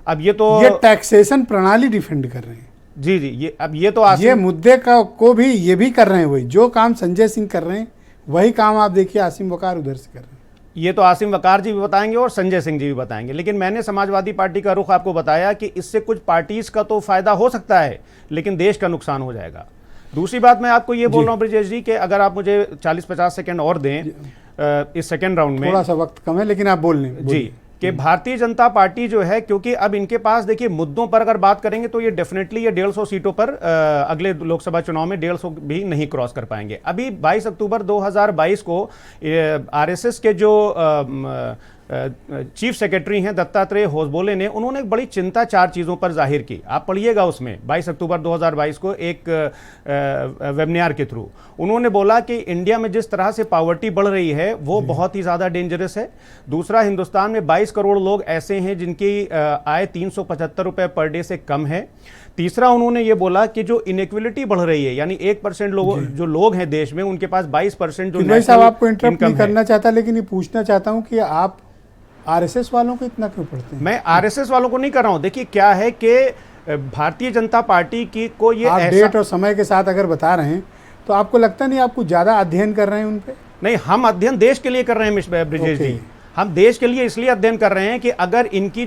अब ये तो ये टैक्सेशन प्रणाली डिफेंड कर रहे हैं। जी जी, ये तो ये मुद्दे का को भी ये भी कर रहे हैं, वही जो काम संजय सिंह कर रहे हैं वही काम आप देखिए आसिम बकार उधर से कर रहे हैं। ये तो आसिम बकार जी भी बताएंगे और संजय सिंह जी भी बताएंगे। लेकिन मैंने समाजवादी पार्टी का रुख आपको बताया कि इससे कुछ पार्टीज का तो फायदा हो सकता है लेकिन देश का नुकसान हो जाएगा। दूसरी बात मैं आपको ये बोल रहा हूँ ब्रजेश जी कि अगर आप मुझे 40-50 सेकेंड और दें इस सेकेंड राउंड में। थोड़ा सा वक्त कम है लेकिन आप बोल लें। जी, कि भारतीय जनता पार्टी जो है, क्योंकि अब इनके पास देखिए मुद्दों पर अगर बात करेंगे तो ये डेफिनेटली ये 150 सीटों पर अगले लोकसभा चुनाव में 150 भी नहीं क्रॉस कर पाएंगे। अभी 22 अक्टूबर 2022 को आरएसएस के जो चीफ सेक्रेटरी हैं दत्तात्रेय होसबोले ने, उन्होंने एक बड़ी चिंता 4 चीज़ों पर जाहिर की। आप पढ़िएगा उसमें 22 अक्टूबर 2022 को एक वेबिनार के थ्रू उन्होंने बोला कि इंडिया में जिस तरह से पावर्टी बढ़ रही है वो बहुत ही ज़्यादा डेंजरस है। दूसरा, हिंदुस्तान में 22 करोड़ लोग ऐसे हैं जिनकी आय 375 रुपये पर डे से कम है। तीसरा, उन्होंने ये बोला कि जो इनइक्वलिटी बढ़ रही है, यानी 1% लोगों जो लोग हैं देश में, उनके पास 22% जो भाई साहब आपको इंटरप्ट नहीं करना चाहता, लेकिन ये पूछना चाहता हूँ कि आप आरएसएस वालों को इतना क्यों पढ़ते हैं? मैं आरएसएस वालों को नहीं कर रहा हूं। देखिए क्या है कि भारतीय जनता पार्टी की को ये आप डेट और समय के साथ अगर बता रहे हैं तो आपको लगता नहीं आप कुछ ज्यादा अध्ययन कर रहे हैं उन पे? नहीं, हम अध्ययन देश के लिए कर रहे हैं ब्रिजेश जी। हम देश के लिए इसलिए अध्ययन कर रहे हैं कि अगर इनकी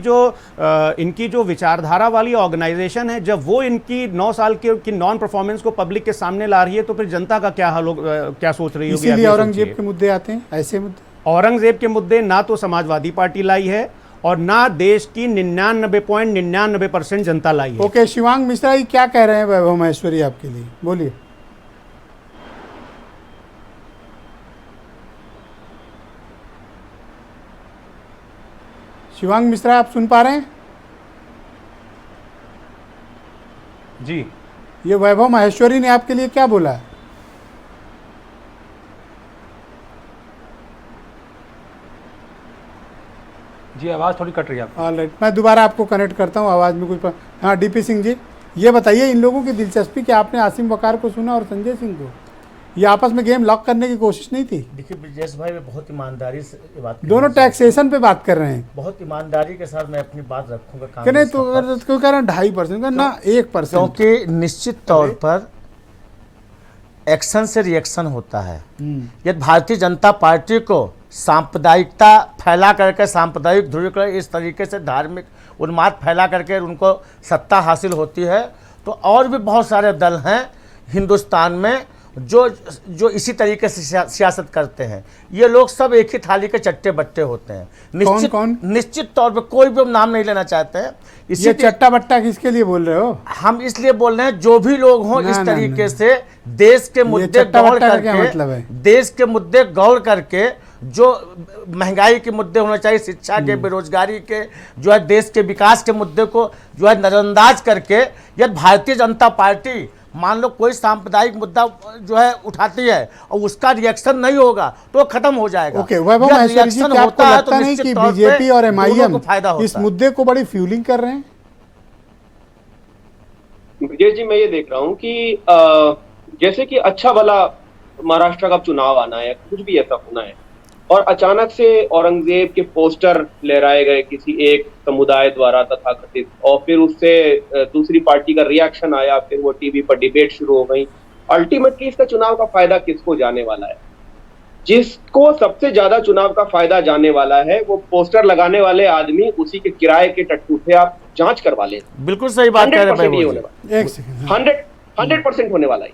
जो विचारधारा वाली ऑर्गेनाइजेशन है, जब वो इनकी 9 साल की नॉन परफॉर्मेंस को पब्लिक के सामने ला रही है तो फिर जनता का क्या हाल क्या सोच रही होगी? इसीलिए औरंगजेब के मुद्दे आते हैं, ऐसे मुद्दे। औरंगजेब के मुद्दे ना तो समाजवादी पार्टी लाई है और ना देश की 99.99% जनता लाई है। ओके, शिवांग मिश्रा जी क्या कह रहे हैं वैभव महेश्वरी आपके लिए, बोलिए। शिवांग मिश्रा आप सुन पा रहे हैं? जी, ये वैभव महेश्वरी ने आपके लिए क्या बोला? जी, आवाज़ थोड़ी कट रही है। ऑलराइट, मैं दोबारा आपको कनेक्ट करता हूँ, आवाज़ में कुछ हाँ, डीपी सिंह जी ये बताइए, इन लोगों की दिलचस्पी कि आपने आसिम वकार को सुना और संजय सिंह को, ये आपस में गेम लॉक करने की कोशिश नहीं थी? देखिए ब्रिजेश भाई, मैं बहुत ईमानदारी से ये बात, दोनों टैक्सेशन पे बात कर रहे हैं, बहुत ईमानदारी के साथ मैं अपनी बात रखूंगा। नहीं तो क्यों कह रहे हैं 2.5% ना 1%? क्योंकि निश्चित तौर पर एक्शन से रिएक्शन होता है। यदि भारतीय जनता पार्टी को सांप्रदायिकता फैला करके, सांप्रदायिक ध्रुवीकरण इस तरीके से धार्मिक उन्माद फैला करके उनको सत्ता हासिल होती है, तो और भी बहुत सारे दल हैं हिंदुस्तान में जो इसी तरीके से सियासत करते हैं। ये लोग सब एक ही थाली के चट्टे बट्टे होते हैं। निश्चित तौर पे कोई भी हम नाम नहीं लेना चाहते हैं। ये चट्टा बट्टा किसके लिए बोल रहे हो? हम इसलिए बोल रहे हैं जो भी लोग हों इस तरीके से देश के मुद्दे गौर करके, मतलब है देश के मुद्दे गौर करके, जो महंगाई के मुद्दे होने चाहिए, शिक्षा के, बेरोजगारी के, जो है देश के विकास के मुद्दे को जो है नजरअंदाज करके, यदि भारतीय जनता पार्टी मान लो कोई सांप्रदायिक मुद्दा जो है उठाती है और उसका रिएक्शन नहीं होगा तो खत्म हो जाएगा। ओके, वैभव महेश्वरी जी क्या आपको लगता नहीं कि बीजेपी और एमआईएम इस मुद्दे को बड़ी फ्यूलिंग कर रहे हैं? ब्रिजेश जी, मैं ये देख रहा हूँ कि जैसे कि अच्छा भला महाराष्ट्र का चुनाव आना है, कुछ भी ऐसा होना है, और अचानक से औरंगजेब के पोस्टर लहराए गए किसी एक समुदाय द्वारा तथाकथित, और फिर उससे दूसरी पार्टी का रिएक्शन आया, फिर वो टीवी पर डिबेट शुरू हो गई। अल्टीमेटली इसका चुनाव का फायदा किसको जाने वाला है? जिसको सबसे ज्यादा चुनाव का फायदा जाने वाला है वो पोस्टर लगाने वाले आदमी, उसी के किराए के टट्टू थे। आप जांच करवा लें, बिल्कुल सही बात कह रहे हैं, 100% होने वाला है।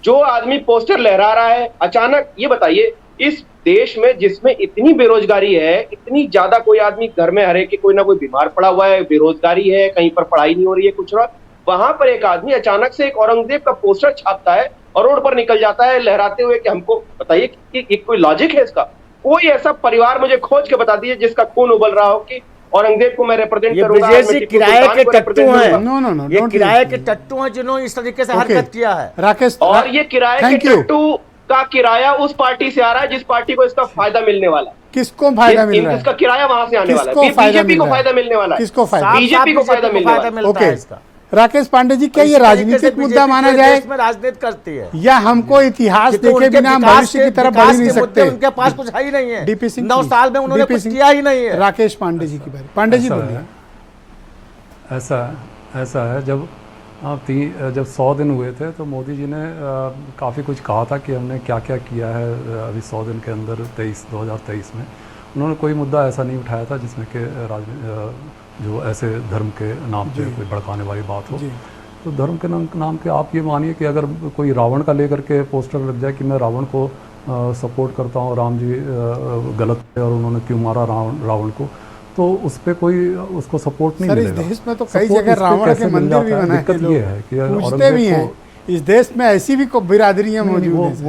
जो आदमी पोस्टर लहरा रहा है, अचानक ये बताइए, इस देश में जिसमें इतनी बेरोजगारी है, इतनी ज्यादा, कोई आदमी घर में हर एक कोई ना कोई बीमार पड़ा हुआ है, बेरोजगारी है, कहीं पर पढ़ाई नहीं हो रही है, कुछ रहा, वहां पर एक आदमी अचानक से एक औरंगजेब का पोस्टर छापता है और रोड पर निकल जाता है लहराते हुए कि हमको बताइए कि कोई लॉजिक है इसका? कोई ऐसा परिवार मुझे खोज के बता दीजिए जिसका खून उबल रहा हो कि औरंगजेब को मैं रिप्रेजेंट करूंगा। किराए के टट्टू हैं, ये किराए के टट्टू हैं जिन्होंने इस तरीके से हरकत किया है। राकेश, और ये किराए के टट्टू का किराया उस पार्टी से आ रहा है जिस पार्टी को इसका फायदा मिलने वाला है। किसको फायदा मिल रहा है? इसका किराया वहां से आने वाला है, बीजेपी को फायदा मिलने वाला है। किसको फायदा? बीजेपी को फायदा मिलने वाला है। ओके, राकेश पांडे जी, क्या ये राजनीतिक मुद्दा माना जाए? राजनीति करती है या हमको इतिहास देखे बिना भविष्य की तरफ बढ़ नहीं सकते? उनके पास कुछ है ही नहीं है। डीपी सिंह 9 साल में उन्होंने कुछ किया ही नहीं है। राकेश पांडे जी की बात, पांडे जी बोलिए। ऐसा है, जब 100 दिन हुए थे तो मोदी जी ने काफ़ी कुछ कहा था कि हमने क्या क्या किया है अभी 100 दिन के अंदर 2023 में। उन्होंने कोई मुद्दा ऐसा नहीं उठाया था जिसमें कि जो ऐसे धर्म के नाम पे कोई भड़काने वाली बात हो। तो धर्म के नाम के आप ये मानिए कि अगर कोई रावण का लेकर के पोस्टर लग जाए कि मैं रावण को सपोर्ट करता हूँ, राम जी गलत है और उन्होंने क्यों मारा रावण को, तो उस पर कोई उसको सपोर्ट नहीं सर इस मिलेगा। देश में तो कई Support जगह इस पे रावण कैसे के मिल मंदिर भी जाता है? बनाए दिक्कत हैं, ये है कि पूजते औरंगजेब भी हैं। को- इस देश में ऐसी भी बिरादरियां नहीं, मौजूद हैं सर।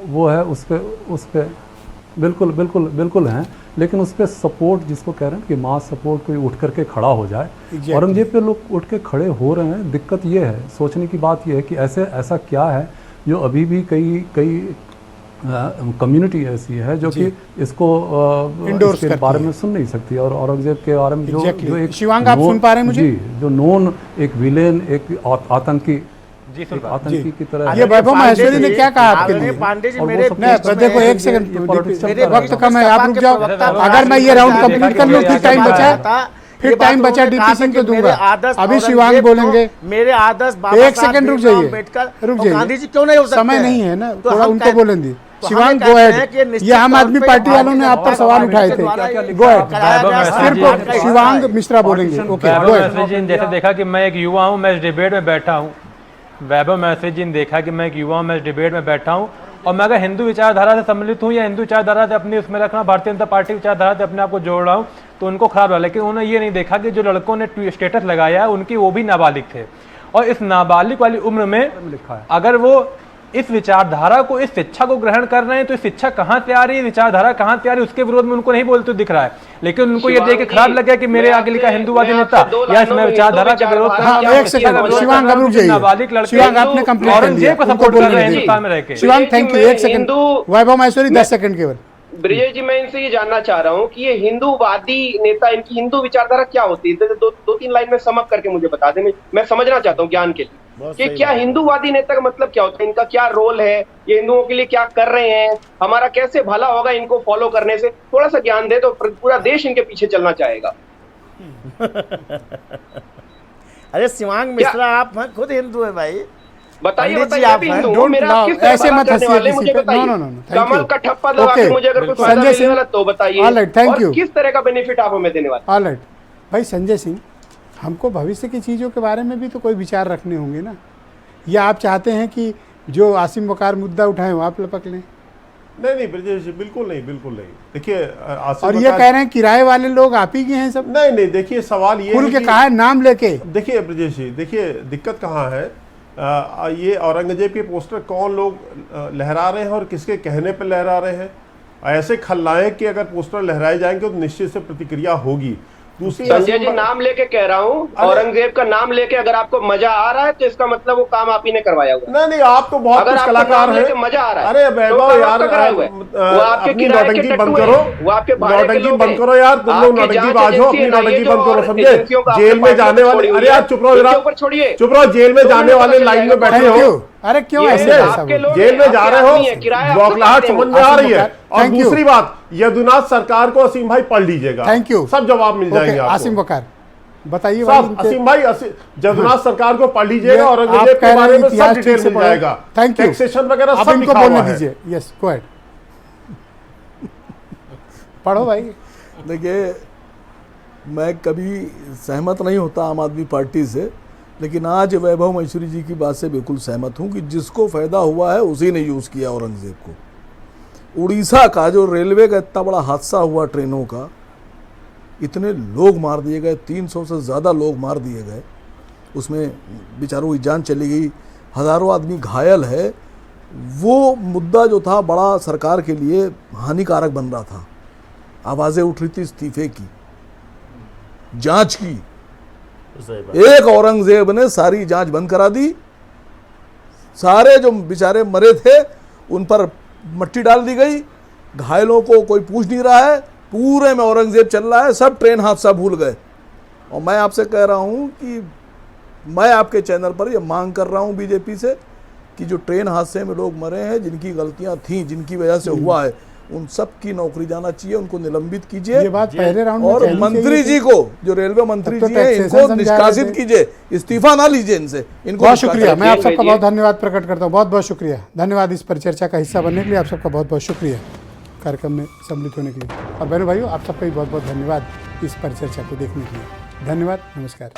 वो है उस पे बिल्कुल हैं, लेकिन उस पर सपोर्ट जिसको कह रहे हैं कि मास सपोर्ट कोई उठ करके खड़ा हो जाए। Exactly. औरंगजेब पे लोग उठ के खड़े हो रहे हैं। दिक्कत ये है, सोचने की बात ये है कि ऐसा क्या है जो अभी भी कई कम्युनिटी ऐसी है जो कि इसको Endorse इसके करती बारे है। में सुन नहीं सकती, और औरंगजेब के बारे में Exactly. जो एक शिवांग, आप सुन पा रहे हैं मुझे? जी, जो नोन एक विलेन, एक आतंकी जी एक आतंकी की तरह ये वैभव माहेश्वरी ने क्या कहा आपके लिए? पांडे जी और वो मेरे सब नहीं, बीच में- देखो एक सेकंड, ये politics मेरे चलता वक्त है। कम है, आप रुक जाओ। अगर मैं ये राउंड कंप्लीट कर लूँ, फिर टाइम बचा, फिर टाइम बचा डीपी सिंह को दूंगा। अभी शिवांग बोलेंगे। मेरे आदर्श एक सेकंड रुक जाइए, रुक जाइए। गांधी जी क्यों नहीं हो सकते? समय नहीं है ना, तो थोड़ा हम उनको कहते- बोलें दी। तो शिवांग हमें गो कहते हैं अहेड। कि निश्चित ये आम तौर आदमी पे पार्टी वालों ने भारतीय आप पर जनता सवाल पार्टी उठाए के थे। द्वारा ये गो अहेड। कराया गया सिर्फ समाज का हिस्सा शिवांग है। मिश्रा बोलेंगे। ओके, वैभव गो अहेड। मैसेज जी ने जैसे देखा कि मैं एक युवा हूँ, मैं इस डिबेट में बैठा हूँ। वैभव मैसेज जी ने देखा कि मैं एक युवा हूँ, मैं इस डिबेट में बैठा हूँ, और मैं अगर हिंदू विचारधारा से सम्मिलित हूँ या हिंदू विचारधारा से अपनी उसमें रखना, भारतीय जनता पार्टी विचारधारा से अपने आप को जोड़ रहा हूँ, तो उनको खराब लगा। लेकिन उन्होंने ये नहीं देखा कि जो लड़कों ने स्टेटस लगाया है उनकी वो भी नाबालिग थे, और इस नाबालिग वाली उम्र में अगर वो इस विचारधारा को, इस शिक्षा को ग्रहण कर रहे हैं, तो इस शिक्षा कहाँ से आ रही है, विचारधारा कहाँ से आ रही है, उसके विरोध में उनको नहीं बोलते दिख रहा है। लेकिन उनको ये देख के खराब लग गया कि मेरे आगे लिखा हिंदूवादी नेता या इसमें विचारधारा का विरोध कर रहा है। एक सेकंड, शिवांग अब रुक जाइए। नाबालिग लड़के शिवांग आपने कंप्लीट कर औरंगजेब दिया, को उनको सपोर्ट कर बोलने रहे हैं दीजिए। हिंदुस्तान में रह के। Shivang thank you. एक सेकंड, वैभव माहेश्वरी 10 सेकंड केवल। ब्रिजेश जी, मैं इनसे ये जानना चाह रहा हूँ कि ये हिंदूवादी नेता, इनकी हिंदू विचारधारा क्या होती है? दो तीन लाइन में समअप करके मुझे बता दें, मैं समझना चाहता हूँ ज्ञान के लिए कि क्या हिंदूवादी नेता का मतलब क्या होता है, इनका क्या रोल है, ये हिंदुओं के लिए क्या कर रहे हैं, हमारा कैसे भला होगा इनको फॉलो करने से? थोड़ा सा ज्ञान दे तो पूरा देश इनके पीछे चलना चाहेगा। अरे शिवांग मिश्रा, आप हैं खुद हिंदू है भाई। बताइए पंडित जी, बताइए, आप आप भी हैं? हिंदू हो, Don't मेरा allow- किस तरह ऐसे भला मत करने हंसिए वाले, किसी मुझे पे। बताइए। No, no, no, no, thank Kamal you. का ठप्पा लगा Okay. के मुझे अगर कुछ फायदा संजय मिलने सिंह, वाला तो बताइए। all right, thank और you. किस तरह का बेनिफिट आप हमें देने वाले? ऑलराइट भाई संजय सिंह, हमको भविष्य की चीज़ों के बारे में भी तो कोई विचार रखने होंगे ना, या आप चाहते हैं कि जो आसिम वकार मुद्दा उठाए वो आप लपक लें? नहीं ब्रजेश जी, बिल्कुल नहीं। देखिए आसिम और ये वकार- कह रहे हैं किराए वाले लोग आप ही के हैं सब? नहीं, देखिए सवाल ये खुल है के कि- कहा है नाम लेके। देखिए ब्रजेश जी, देखिए दिक्कत कहाँ है। ये औरंगजेब के पोस्टर कौन लोग लहरा रहे हैं और किसके कहने पर लहरा रहे हैं? ऐसे खलनायक के अगर पोस्टर लहराए जाएंगे तो निश्चित से प्रतिक्रिया होगी। दूसरी संजय जी, नाम लेके कह रहा हूँ, औरंगजेब का नाम लेके अगर आपको मजा आ रहा है तो इसका मतलब वो काम आप ही ने करवाया हुआ। नहीं, आप तो बहुत अगर कुछ आपको कलाकार नाम हैं। लेके मजा आ रहा है अरे तो वैभव काम यार, आपका कराया हुआ है। वो आपके अपनी किराए के नौटंकी टट्टू बंद हैं, करो, वो आपके भाड़े के नौटंकी लोग बंद हैं। करो यार, तुम लोग आपकी नौटंकी जांच बाज हो, एजेंसी अपनी है, नौटंकी ये जो बंद करो, और समझे? एजेंसियों का जेल आपने में जाने पार्टी वाले, छोड़ी अरे हुई यार है, चुप रहो जरा, इनके ऊपर छोड़िए। चुप रहो, जेल में तो जाने उन्हें वाले पता लाइन में चलेगा। बैठे हो। अरे क्यों ये ऐसे आपके लोग जेल में हैं, जा आपके रहे आदमी हैं, किराया हो, आप बौखलाहट चुकाते समझ हैं। में आ रही है। और Thank you. दूसरी बात, यदुनाथ सरकार को असीम भाई पढ़ लीजिएगा, Thank you. सब जवाब मिल जाएंगे आपको। आसिम वकार बताइए भाई सब इनके- असीम भाई, जदुनाथ सरकार को पढ़ लीजिएगा, ये औरंगजेब आप के कह बारे रहे में हैं इतिहास सब ठीक डिटेल से मिल पढ़ो। जाएगा, Thank you. टैक्सेशन वगैरह अब सब इनको लिखा बोलने हुआ है। दीजिए। यस, गो अहेड, पढ़ो भाई। देखिए, मैं कभी सहमत नहीं होता आम आदमी पार्टी से, लेकिन आज वैभव माहेश्वरी जी की बात से बिल्कुल सहमत हूँ कि जिसको फ़ायदा हुआ है उसी ने यूज़ किया औरंगज़ेब को। उड़ीसा का जो रेलवे का इतना बड़ा हादसा हुआ ट्रेनों का, इतने लोग मार दिए गए, 300 से ज़्यादा लोग मार दिए गए, उसमें बेचारों की जान चली गई, हज़ारों आदमी घायल है। वो मुद्दा जो था बड़ा सरकार के लिए हानिकारक बन रहा था। आवाज़ें उठ रही थी इस्तीफे की, जांच की। एक औरंगजेब ने सारी जांच बंद करा दी, सारे जो बेचारे मरे थे उन पर मट्टी डाल दी गई, घायलों को कोई पूछ नहीं रहा है, पूरे में औरंगजेब चल रहा है, सब ट्रेन हादसा भूल गए। और मैं आपसे कह रहा हूं कि मैं आपके चैनल पर यह मांग कर रहा हूं बीजेपी से कि जो ट्रेन हादसे में लोग मरे हैं, जिनकी गलतियां थीं, जिनकी वजह से हुआ है, उन सब की नौकरी जाना चाहिए, उनको निलंबित कीजिए। ये बात पहले राउंड में और कहनी मंत्री चाहिए जी थी। को, जो रेलवे मंत्री तब तो जी हैं, टैक्सेशन इनको समझा रहे निष्कासित थे। कीजिए, इस्तीफा ना लीजिए इनसे, इनको बहुत शुक्रिया, मैं आप जेल सबका भेजिए। बहुत धन्यवाद प्रकट करता हूँ। बहुत बहुत शुक्रिया, धन्यवाद इस परिचर्चा का हिस्सा बनने के लिए। आप सबका बहुत बहुत शुक्रिया कार्यक्रम में सम्मिलित होने के लिए। और बहनों भाइयों, आप सबका भी बहुत बहुत धन्यवाद इस परिचर्चा को देखने के लिए। धन्यवाद, नमस्कार।